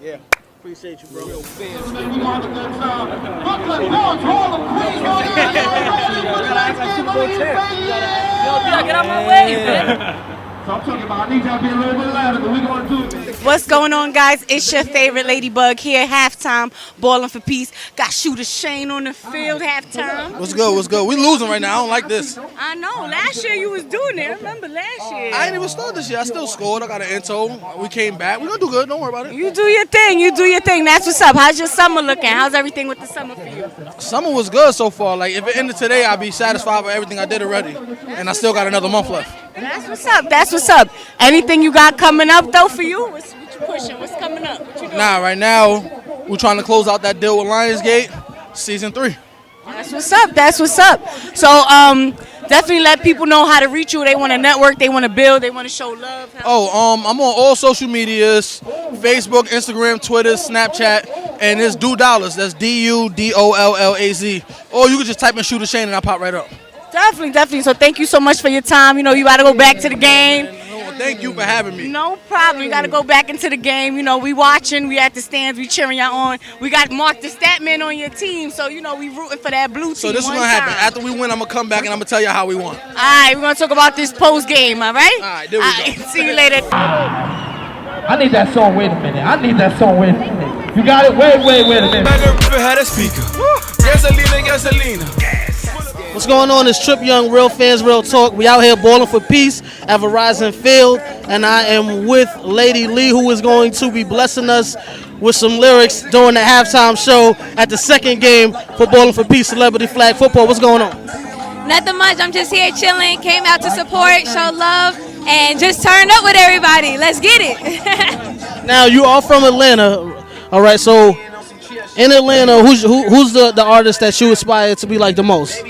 Yeah. Appreciate you, bro. Get out my way, man. So I'm talking about, I need y'all to be a little bit louder, but we're going to do it. What's going on, guys? It's your favorite Ladybug here, halftime, Ballin' for Peace. Got Shooter Shane on the field, halftime. What's good? What's good? We losing right now. I don't like this. I know. Last year you was doing it. I remember last year. I ain't even started this year. I still scored. I got an intro. We came back. We're going to do good. Don't worry about it. You do your thing. You do your thing. That's what's up. How's your summer looking? How's everything with the summer for you? Summer was good so far. Like, if it ended today, I'd be satisfied with everything I did already. And I still got another month left. That's what's up. That's what's up. Anything you got coming up, though, for you? What you pushing? What's coming up? What you doing? Nah, right now, we're trying to close out that deal with Lionsgate, season 3. That's what's up. That's what's up. So, definitely let people know how to reach you. They want to network. They want to build. They want to show love. I'm on all social medias, Facebook, Instagram, Twitter, Snapchat, and it's DuDollaz. That's DuDollaz. Or you can just type in Shooter Shane and I'll pop right up. Definitely. So thank you so much for your time. You got to go back to the game. Thank you for having me. No problem. You got to go back into the game. We watching. We at the stands. We cheering y'all on. We got Mark the Statman on your team. So, we rooting for that blue team. So this is going to happen. After we win, I'm going to come back and I'm going to tell you how we won. All right. We're going to talk about this post game. All right? All right. There we go. See you later. I need that song. Wait a minute. You got it? Wait a minute. Had a speaker. Gasolina. What's going on? It's Trip Young, Real Fans, Real Talk. We out here balling for peace at Verizon Field, and I am with Lady Lee, who is going to be blessing us with some lyrics during the halftime show at the second game for Ballin' for Peace Celebrity Flag Football. What's going on? Nothing much. I'm just here chilling. Came out to support, show love, and just turned up with everybody. Let's get it. Now, you are from Atlanta. All right, so in Atlanta, who's the artist that you aspire to be like the most?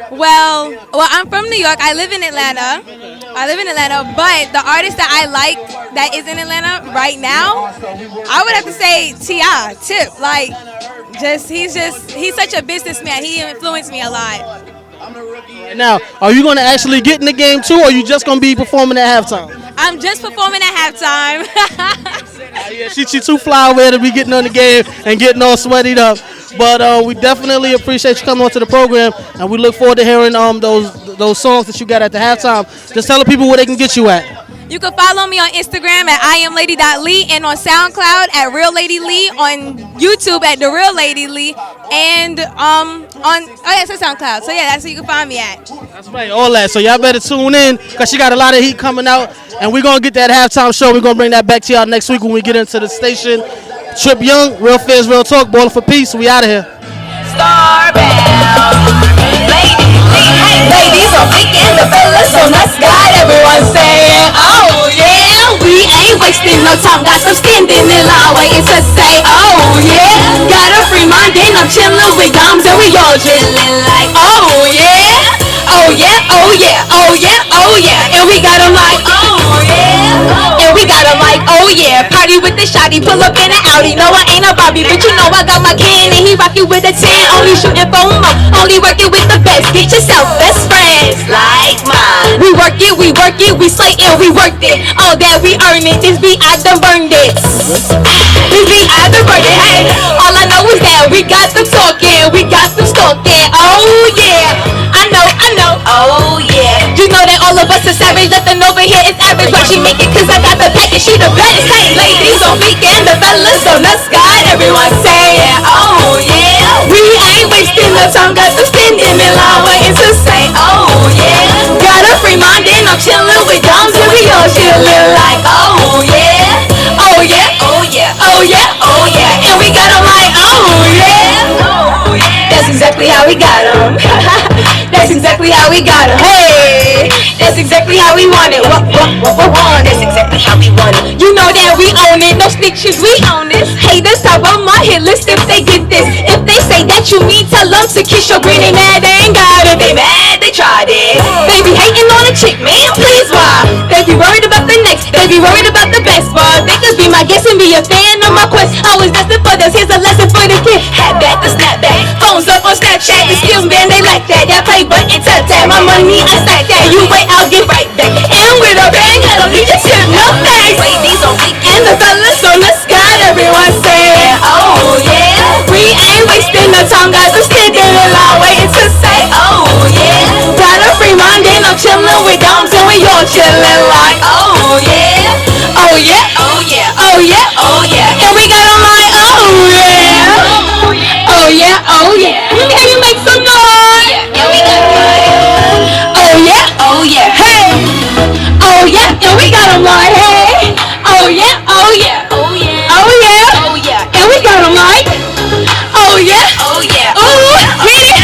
Well, I'm from New York. I live in Atlanta, but the artist that I like that is in Atlanta right now, I would have to say T.I. Tip. He's such a businessman. He influenced me a lot. Now, are you going to actually get in the game too, or are you just going to be performing at halftime? I'm just performing at halftime. Yeah, she too fly over there to be getting on the game and getting all sweated up. But we definitely appreciate you coming onto the program, and we look forward to hearing those songs that you got at the halftime. Just tell the people where they can get you at. You can follow me on Instagram at IamLady.Lee and on SoundCloud at Real Lady Lee, on YouTube at The Real Lady Lee, and it's a SoundCloud. So yeah, that's where you can find me at. That's right, all that. So y'all better tune in because she got a lot of heat coming out, and we're gonna get that halftime show. We're gonna bring that back to y'all next week when we get into the station. Trip Young, Real Fans, Real Talk, Ballin' for Peace. We out of here. Ladies are freaking the fellas on us, got everyone saying, oh yeah, we ain't wasting no time, got some standing in line waiting to say, oh yeah, got a free mind and I'm chilling with guns and we all chilling like, oh yeah, oh yeah, oh yeah, oh yeah, oh yeah, and we got them like, oh yeah, and we got them like, oh yeah, party with the shotty, pull up in an Audi, no I ain't a Bobby, but you know I got my can and he rock you with a 10, only shooting for more, only working with the best, get yourself best friends like mine. We work it, we slay it, we worked it. All that we earn it, this beat I done burned it. This beat I done burned it, hey. All I know is that we got them talking, we got them stalking. Oh yeah, I know, oh yeah. You know that all of us are savage, nothing over here is average. But she make it cause I got the package, she the best. Hey ladies on weekend, the fellas on us, got everyone. no time, got some standing in line waiting to say, oh yeah. Got a free mind and I'm chilling with doms and we all chilling like, oh yeah. Oh yeah, oh yeah, oh yeah, oh yeah. And we got 'em like, oh yeah. Oh yeah. That's exactly how we got 'em. That's exactly how we got 'em. Hey, that's exactly how we want it. What? That's exactly how we want it. You know that we own it. No snitches, we own this. Haters top of my hit list if they get this. If they say that you mean, tell them to kiss your green. They mad, they ain't got it. They mad, they tried it. They be hating on a chick, man, please why? They be worried about the next. They be worried about the best. But they could be my guest and be a fan of my quest. I was destined for this. Here's a lesson for the kid. Hat back to snap back. Phones up on Snapchat. The skills, man, they like that. That play button tap tap. My money, I stack that. You wait, I'll get right back. And with a bang, I don't need your shit, no thanks. Ladies on weekend, the fellas on the sky. Everyone saying, oh yeah. We ain't wasting no time, got some standing in line waiting to say, oh yeah. Got a free mind and I'm chilling with doms and we all chilling like, oh yeah. Oh yeah, oh yeah, oh yeah, oh yeah. And we got 'em like, oh yeah. Oh yeah, oh yeah. Can you make some noise? Yeah, we got 'em like, oh yeah, oh yeah. Hey. Oh yeah, and we got 'em like, hey. Oh yeah, oh yeah. Oh yeah. Oh yeah. Oh yeah. And we got 'em like, oh yeah. Oh yeah. Ooh, hit it.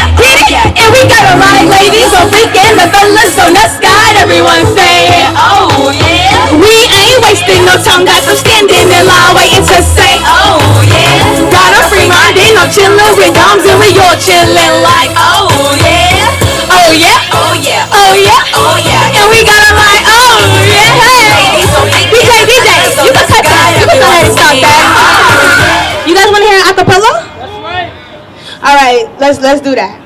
And we got 'em like, ladies on weekend, the fellas on the sky. Everyone saying, oh yeah. We ain't wasting no time, got some standing in line waiting to say, oh yeah. Got a free mind and I'm chilling with doms and we all chilling like, oh yeah. Oh yeah. Oh yeah. Oh yeah. Oh yeah. And we got 'em like, oh yeah. Hey. DJ, you can cut that. You can go ahead and stop that. You guys want to hear an acapella? That's right. All right, let's do that.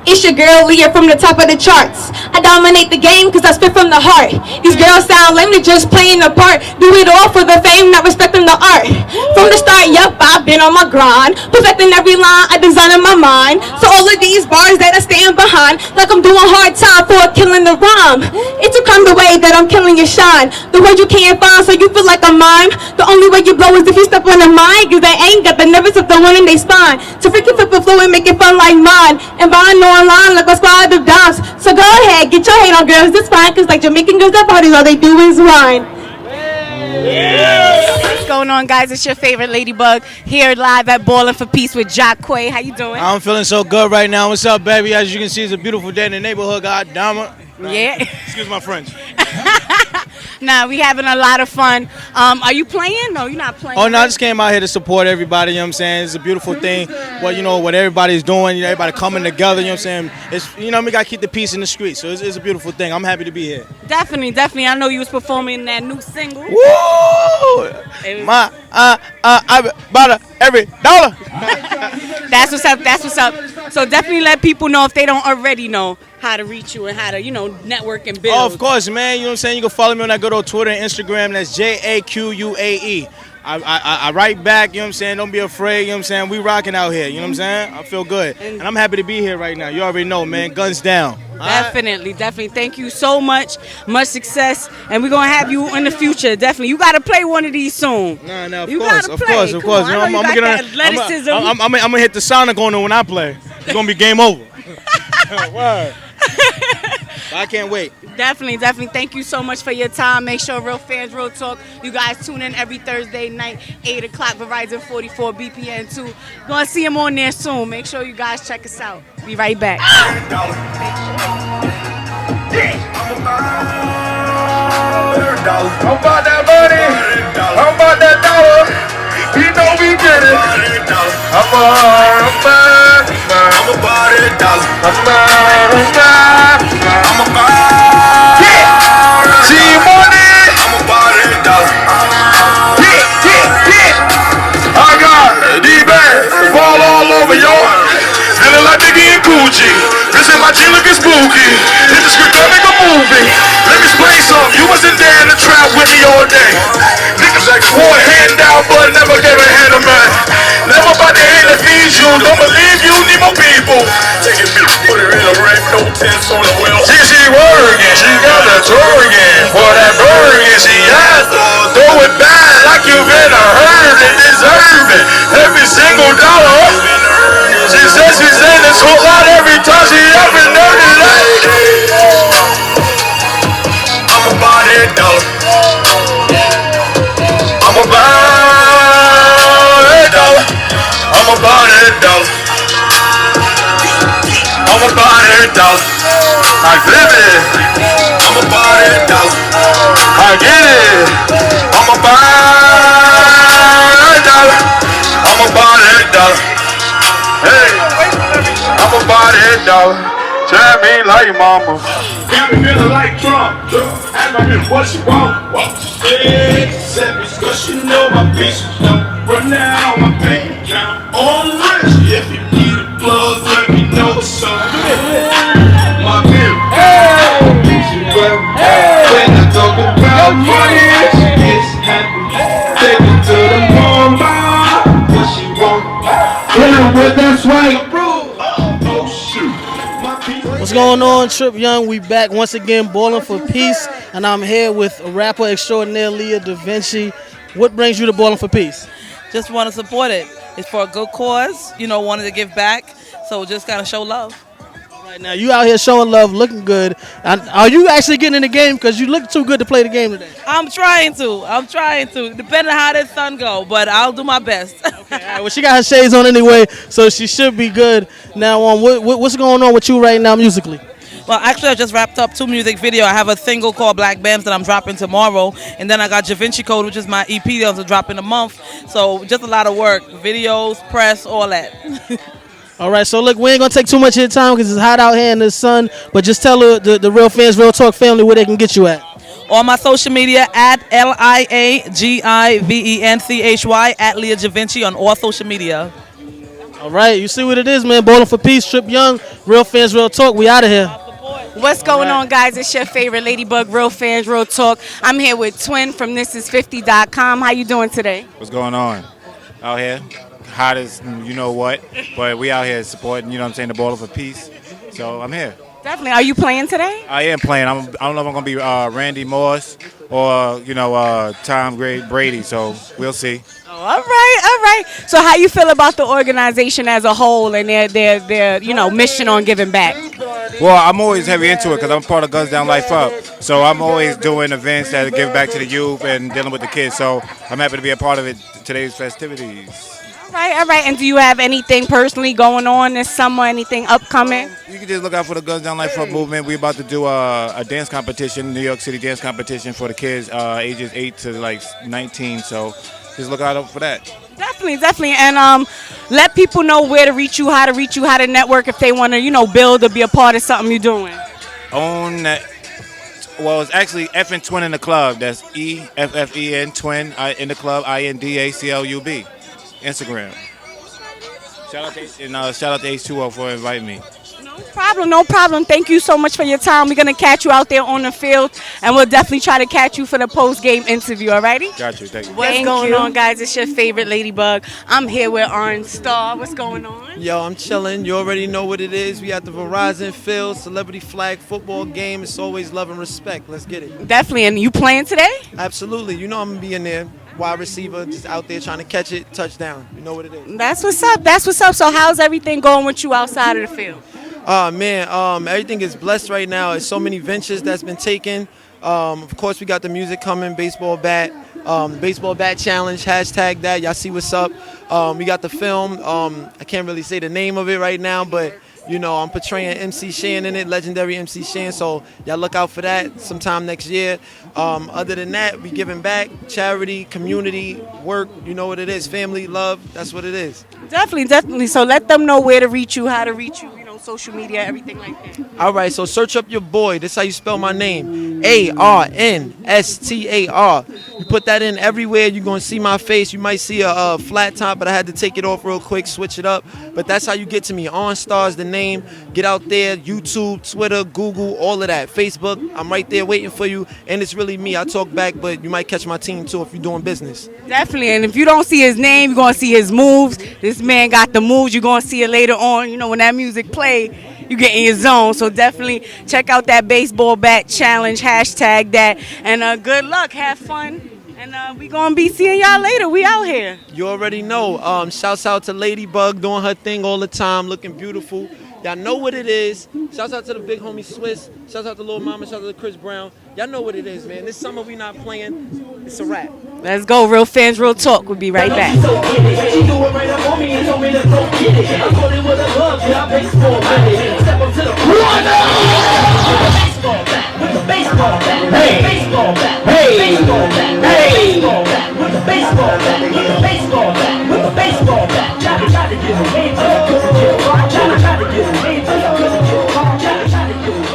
It's your girl Leah from the top of the charts. I dominate the game cause I spit from the heart. These girls sound lame, they just playing the part. Do it all for the fame, not respecting the art. From the start, yup, I've been on my grind. Perfecting every line I design in my mind. So all of these bars that I stand behind, like I'm doing hard time for killing the rhyme. It's a crime the way that I'm killing your shine. The word you can't find so you feel like a mime. The only way you blow is if you step on the mic. Cause they ain't got the nervous of the one in they spine. So freaking flip the flow and make it fun like mine. And Ballin online like a squad of doms. So go ahead, get your hate on girls, it's fine. Cause like Jamaican girls at parties, all they do is whine. What's going on, guys? It's your favorite Ladybug here live at Ballin for Peace with Jock Quay. How you doing? I'm feeling so good right now. What's up, baby? As you can see, it's a beautiful day in the neighborhood. God damn it. Yeah. Excuse my French. Nah, we having a lot of fun. Are you playing? No, you're not playing. Oh, no, I just came out here to support everybody, you know what I'm saying? It's a beautiful thing. Well, you know, what everybody's doing, you know, everybody coming together, you know what I'm saying? It's, you know, we got to keep the peace in the streets, so it's a beautiful thing. I'm happy to be here. Definitely. I know you was performing that new single. Woo! I bought every dollar. That's what's up. So definitely let people know if they don't already know how to reach you and how to, you know, network and build. Oh, of course, man. You know what I'm saying? You can follow me on that good old Twitter and Instagram. That's JAQUAE. I write back, you know what I'm saying? Don't be afraid, you know what I'm saying? We rocking out here, you know what I'm saying? I feel good. And I'm happy to be here right now. You already know, man. Guns down. Definitely. Thank you so much. Much success. And we're going to have you in the future. Definitely. You got to play one of these soon. No, of you course. You know, I'm going to hit the Sonic on it when I play. It's going to be game over. Word. I can't wait. Definitely. Thank you so much for your time. Make sure Real Fans, Real Talk, you guys tune in every Thursday night, 8 o'clock, Verizon 44 BPN 2. Gonna see him on there soon. Make sure you guys check us out. Be right back. I'm about that money. I'm about that dollar. You know we get it. I'm about it, dollar. I'm about it. G-Money. I'm about it, dollar. I got D-Bags, fall all over y'all. Feeling like Biggie and Gucci. This in my G looking spooky. It's a script, that make a movie. Let me explain something. You wasn't there in the trap with me all day. Niggas like swore a hand down, but never gave a hand to man. Never about to hand to feed you. Don't believe you need more people. Take it, bitch, put her in a ring, no tents on the wheel. She working, she got the twerking. For that burger, she has to throw it back like you've been a herd and deserve it. Every single dollar. that dollar. I live it. I'ma buy that dollar. I get it. I'ma buy that dollar. I'ma buy that dollar. Hey, I'ma buy that dollar. Tell me like mama. Got me feeling like Trump. Ask me what you want. What you say? Cause you know my bitch don't run out on my bank account. Online, if you need a plug, let me know so. My bill. When I talk about money, she gets happy. Take it to the mall, what she want. Yeah, but that's right. Oh shoot. What's going on, Trip Young? We back once again, Ballin for Peace, and I'm here with a rapper extraordinaire, Leah Da Vinci. What brings you to Ballin for Peace? Just want to support it. It's for a good cause, you know, wanted to give back, so just gotta show love. Right now, you out here showing love, looking good. Are you actually getting in the game? Because you look too good to play the game today. I'm trying to. Depending on how this sun go, but I'll do my best. Okay, all right. Well, she got her shades on anyway, so she should be good. Now, what's going on with you right now musically? Well, actually, I just wrapped up 2 music videos. I have a single called Black Bams that I'm dropping tomorrow, and then I got Da Vinci Code, which is my EP that will drop in a month. So just a lot of work, videos, press, all that. All right, so look, we ain't gonna take too much of your time because it's hot out here in the sun. But just tell the Real Fans, Real Talk family where they can get you at. On my social media at LIAGIVENCHY at Leah Da Vinci on all social media. All right, you see what it is, man. Ballin for Peace, Trip Young, Real Fans, Real Talk. We out of here. What's going on, guys? It's your favorite Ladybug, Real Fans, Real Talk. I'm here with Twin from thisis50.com. How you doing today? What's going on? Out here, hot as you know what, but we out here supporting, you know what I'm saying, the Ballin for Peace. So I'm here. Definitely. Are you playing today? I am playing. I don't know if I'm going to be Randy Moss or, Tom Brady, so we'll see. Oh, all right. So how you feel about the organization as a whole and their mission on giving back? Well, I'm always heavy into it because I'm part of Guns Down Life Up. So I'm always doing events that give back to the youth and dealing with the kids. So I'm happy to be a part of it, today's festivities. All right. And do you have anything personally going on this summer? Anything upcoming? You can just look out for the Guns Down Life Up movement. We're about to do a dance competition, New York City dance competition for the kids ages 8 to 19. So just look out for that. Definitely. And let people know where to reach you, how to network if they want to, build or be a part of something you're doing. On that, well, it's actually F and Twin in the club. That's EFFEN Twin in the club, INDACLUB. Instagram. Shout out to H2O for inviting me. No problem. Thank you so much for your time. We're going to catch you out there on the field, and we'll definitely try to catch you for the post-game interview, all righty? Got you. Thank you. What's going on, guys? It's your favorite Ladybug. I'm here with Orange Star. What's going on? Yo, I'm chilling. You already know what it is. We at the Verizon Field, celebrity flag football game. It's always love and respect. Let's get it. Definitely. And you playing today? Absolutely. You know I'm going to be in there. Wide receiver, just out there trying to catch it, touchdown. You know what it is. That's what's up. So how's everything going with you outside of the field? Man, everything is blessed right now. There's so many ventures that's been taken. Of course, we got the music coming, baseball bat challenge, hashtag that. Y'all see what's up. We got the film. I can't really say the name of it right now, but I'm portraying MC Shan in it, legendary MC Shan, so y'all look out for that sometime next year. Other than that, we giving back, charity, community, work, you know what it is, family, love, that's what it is. Definitely. So let them know where to reach you, how to reach you, social media, everything like that. All right, so search up your boy. This is how you spell my name, ARNSTAR. You put that in everywhere, you're going to see my face. You might see a flat top, but I had to take it off real quick, switch it up. But that's how you get to me. OnStar is the name. Get out there, YouTube, Twitter, Google, all of that. Facebook, I'm right there waiting for you. And it's really me. I talk back, but you might catch my team too if you're doing business. Definitely. And if you don't see his name, you're going to see his moves. This man got the moves. You're going to see it later on. When that music play, you get in your zone. So definitely check out that baseball bat challenge, hashtag that. And good luck. Have fun. And we going to be seeing y'all later. We out here. You already know. Shouts out to Ladybug doing her thing all the time, looking beautiful. Y'all know what it is. Shouts out to the big homie Swiss. Shouts out to Lil Mama. Shouts out to Chris Brown. Y'all know what it is, man. This summer we not playing. It's a wrap. Let's go. Real Fans, Real Talk. We'll be right back. Yeah, baseball bat. Step up to the baseball bat. With the baseball bat. Hey, baseball bat. Hey, baseball bat. Hey, baseball bat. With the baseball bat. With the baseball bat. With the baseball bat. Try to get away, but I couldn't get away. Try to get away, but I couldn't get away. Try to get away, but I couldn't get away.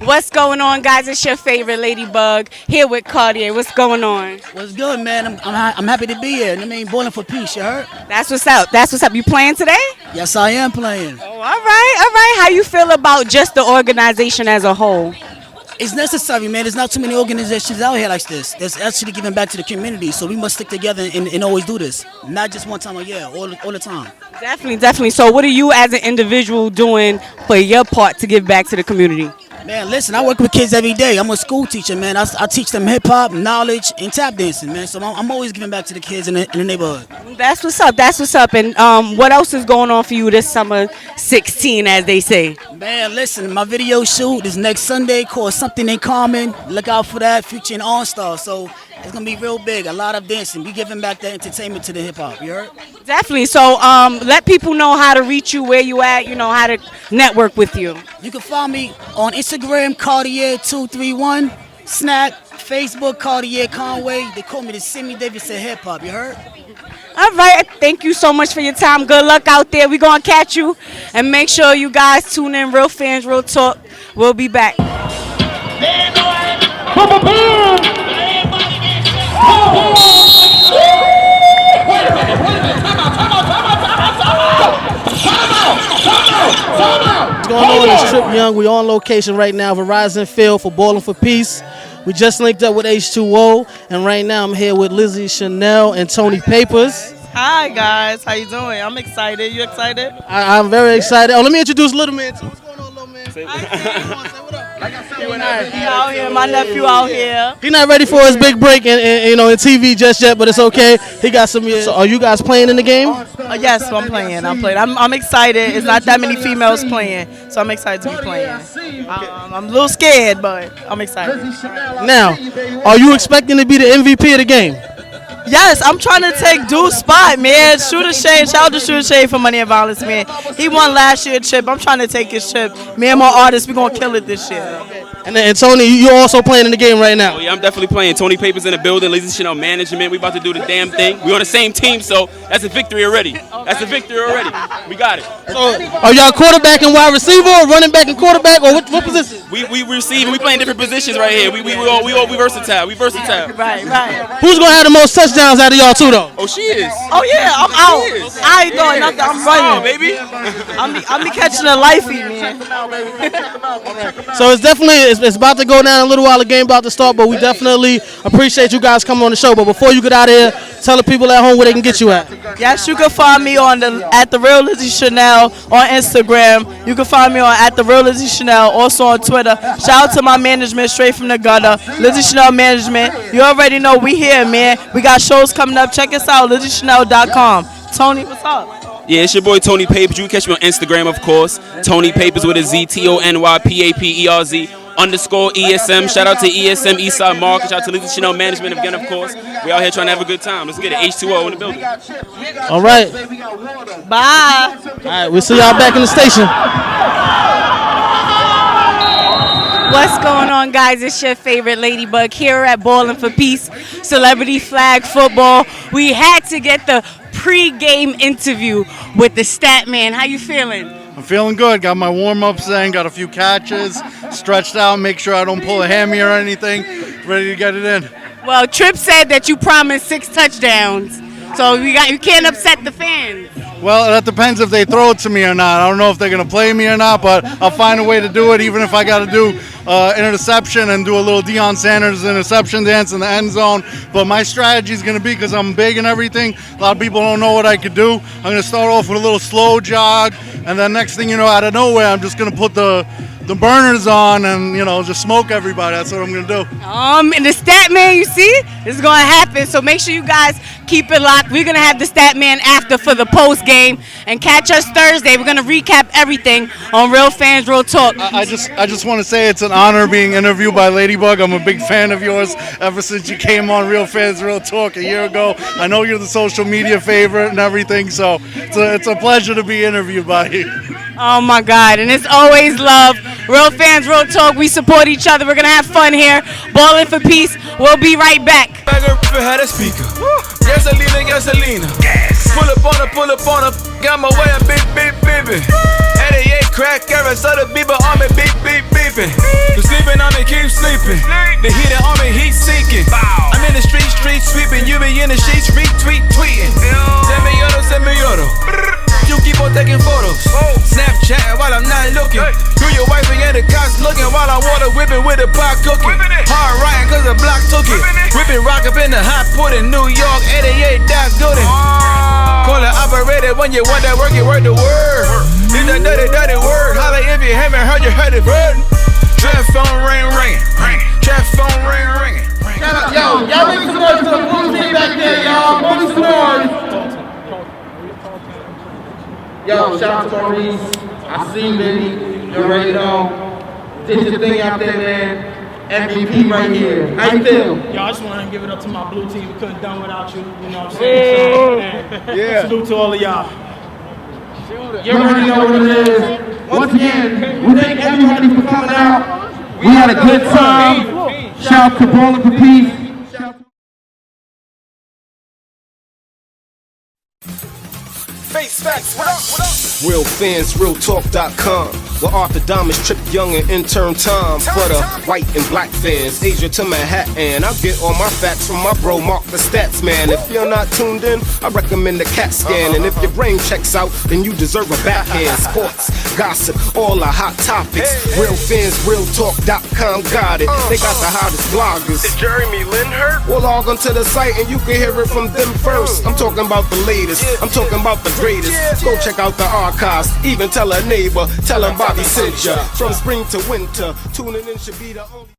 What's going on, guys? It's your favorite Ladybug here with Cartier. What's going on? What's good, man? I'm happy to be here. I mean, Ballin for Peace, you heard? That's what's up. That's what's up. You playing today? Yes, I am playing. Oh, all right. How you feel about just the organization as a whole? It's necessary, man. There's not too many organizations out here like this. That's actually giving back to the community, so we must stick together and always do this. Not just one time a year, all the time. Definitely. So what are you as an individual doing for your part to give back to the community? Man, listen, I work with kids every day. I'm a school teacher, man. I teach them hip-hop, knowledge, and tap dancing, man. So I'm always giving back to the kids in the neighborhood. That's what's up. And what else is going on for you this summer 16, as they say? Man, listen, my video shoot is next Sunday called Something in Common. Look out for that, featuring All Star. So it's going to be real big. A lot of dancing. We giving back that entertainment to the hip-hop, you heard? Definitely. So let people know how to reach you, where you at, how to network with you. You can find me on Instagram, Cartier231, Snap, Facebook, Cartier Conway. They call me the Simi Davis of hip hop. You heard? All right. Thank you so much for your time. Good luck out there. We're going to catch you. And make sure you guys tune in. Real Fans, Real Talk. We'll be back. What's going on? It's Trip Young. We're on location right now, Verizon Field for Ballin for Peace. We just linked up with H2O, and right now I'm here with Lizzie Chanel and Tony Papers. Hi guys, how you doing? I'm excited. You excited? I'm very excited. Oh, let me introduce Little Man too. What's going on, Little Man? He out here, my nephew out here. He's not ready for his big break in TV just yet, but it's okay. He got some years. So are you guys playing in the game? Yes, I'm playing. I'm excited. It's not that many females playing, so I'm excited to be playing. I'm a little scared, but I'm excited. Now, are you expecting to be the MVP of the game? Yes, I'm trying to take Dude's spot, man. Shooter Shade, shout out to Shooter Shade for Money and Violence, man. He won last year chip. I'm trying to take his chip. Me and my artists, we're going to kill it this year. And Tony, you're also playing in the game right now. Oh, yeah, I'm definitely playing. Tony Papers in the building, Lizzie Chanel management. We about to do the damn thing. We on the same team, so that's a victory already. That's a victory already. We got it. So, are y'all quarterback and wide receiver, or running back and quarterback, or what position? We receive. We playing different positions right here. We versatile. We versatile. Right. Who's gonna have the most touchdowns out of y'all two, though? Oh, she is. Oh yeah, I'm out. I ain't doing nothing. I'm running, baby. I'm be catching a lifey, man. So it's definitely it's about to go down in a little while. The game about to start, but we definitely appreciate you guys coming on the show. But before you get out of here, tell the people at home where they can get you at. Yes, you can find me at the Real Lizzie Chanel on Instagram. You can find me at the Real Lizzie Chanel, also on Twitter. Shout out to my management, straight from the gutter, Lizzie Chanel Management. You already know we here, man. We got shows coming up. Check us out, LizzieChanel.com. Tony, what's up? Yeah, it's your boy Tony Papers. You can catch me on Instagram, of course. Tony Papers with a Z, TonyPaperz _ESM. Shout out to ESM Eastside Market. Shout out to Lizzie Chanel Management again, of course. We out here trying to have a good time. Let's get it. H2O in the building. All right. Bye. All right, we'll see y'all back in the station. What's going on, guys? It's your favorite Ladybug here at Ballin for Peace, Celebrity Flag Football. We had to get the pre-game interview with the stat man. How you feeling? I'm feeling good. Got my warm-ups in, got a few catches, stretched out, make sure I don't pull a hammy or anything. Ready to get it in. Well, Tripp said that you promised 6 touchdowns, so you can't upset the fans. Well, that depends if they throw it to me or not. I don't know if they're going to play me or not, but I'll find a way to do it, even if I got to do interception and do a little Deion Sanders interception dance in the end zone. But my strategy is going to be, because I'm big and everything, a lot of people don't know what I could do. I'm going to start off with a little slow jog, and then next thing you know, out of nowhere, I'm just going to put the the burners on and, you know, just smoke everybody. That's what I'm going to do. And the stat man, you see, this is going to happen. So make sure you guys keep it locked. We're going to have the stat man after for the post game, and catch us Thursday. We're going to recap everything on Real Fans, Real Talk. I just want to say it's an honor being interviewed by Ladybug. I'm a big fan of yours ever since you came on Real Fans, Real Talk a year ago. I know you're the social media favorite and everything, so it's a pleasure to be interviewed by you. Oh my God, and it's always love. Real Fans, Real Talk. We support each other. We're going to have fun here. Ballin' for peace. We'll be right back. Had a speaker. Gasolina, gasolina. Pull up on her. Got my way a beep, beep, beeping. 88 crack, carrots of the Bieber on me, beep, beep, beeping. You sleeping on me, keep sleeping. The heater on me, heat seeking. I'm in the street sweeping. You be in the sheets, retweet, tweeting. Send me auto. You keep on taking photos. Snapchatting while I'm not looking. Do your wife and the cops looking while I'm water whipping with the pot cooking. Hard riding cause the block took it. Whipping rock up in the hot pot in New York, 88 Doc Gooden. Call it operator when you want that work, you work the word. It's that dirty word. Holla if you haven't heard, you heard it bird. Trap phone ringing. Trap phone ringing. Yo, y'all make some noise to the blue team back there, y'all. Make some noise. Yo, shout out to Maurice. I see Vinny. You already know. Did your thing out there, man. MVP right here. How you feel? Yo, I just want to give it up to my blue team. We couldn't have done without you. You know what I'm saying? So, yeah. Salute to all of y'all. You already know what it is. Once again, we thank everybody for coming out. We had a good time. Shout out to Ballin' for Peace. Face facts, what up? Real Fans, realtalk.com. Where Arthur Diamonds, Trip Young, and intern Tom. For the white and black fans, Asia to Manhattan. I get all my facts from my bro, Mark the Stats Man. If you're not tuned in, I recommend the CAT scan. And if your brain checks out, then you deserve a backhand. Sports, gossip, all the hot topics. Real Fans, realtalk.com got it. They got the hottest bloggers. Is Jeremy Lin hurt? Well, log onto the site and you can hear it from them first. I'm talking about the latest. I'm talking about the greatest. Go check out the archives. Even tell a neighbor. Tell them Bobby sent ya. From spring to winter, tuning in should be the only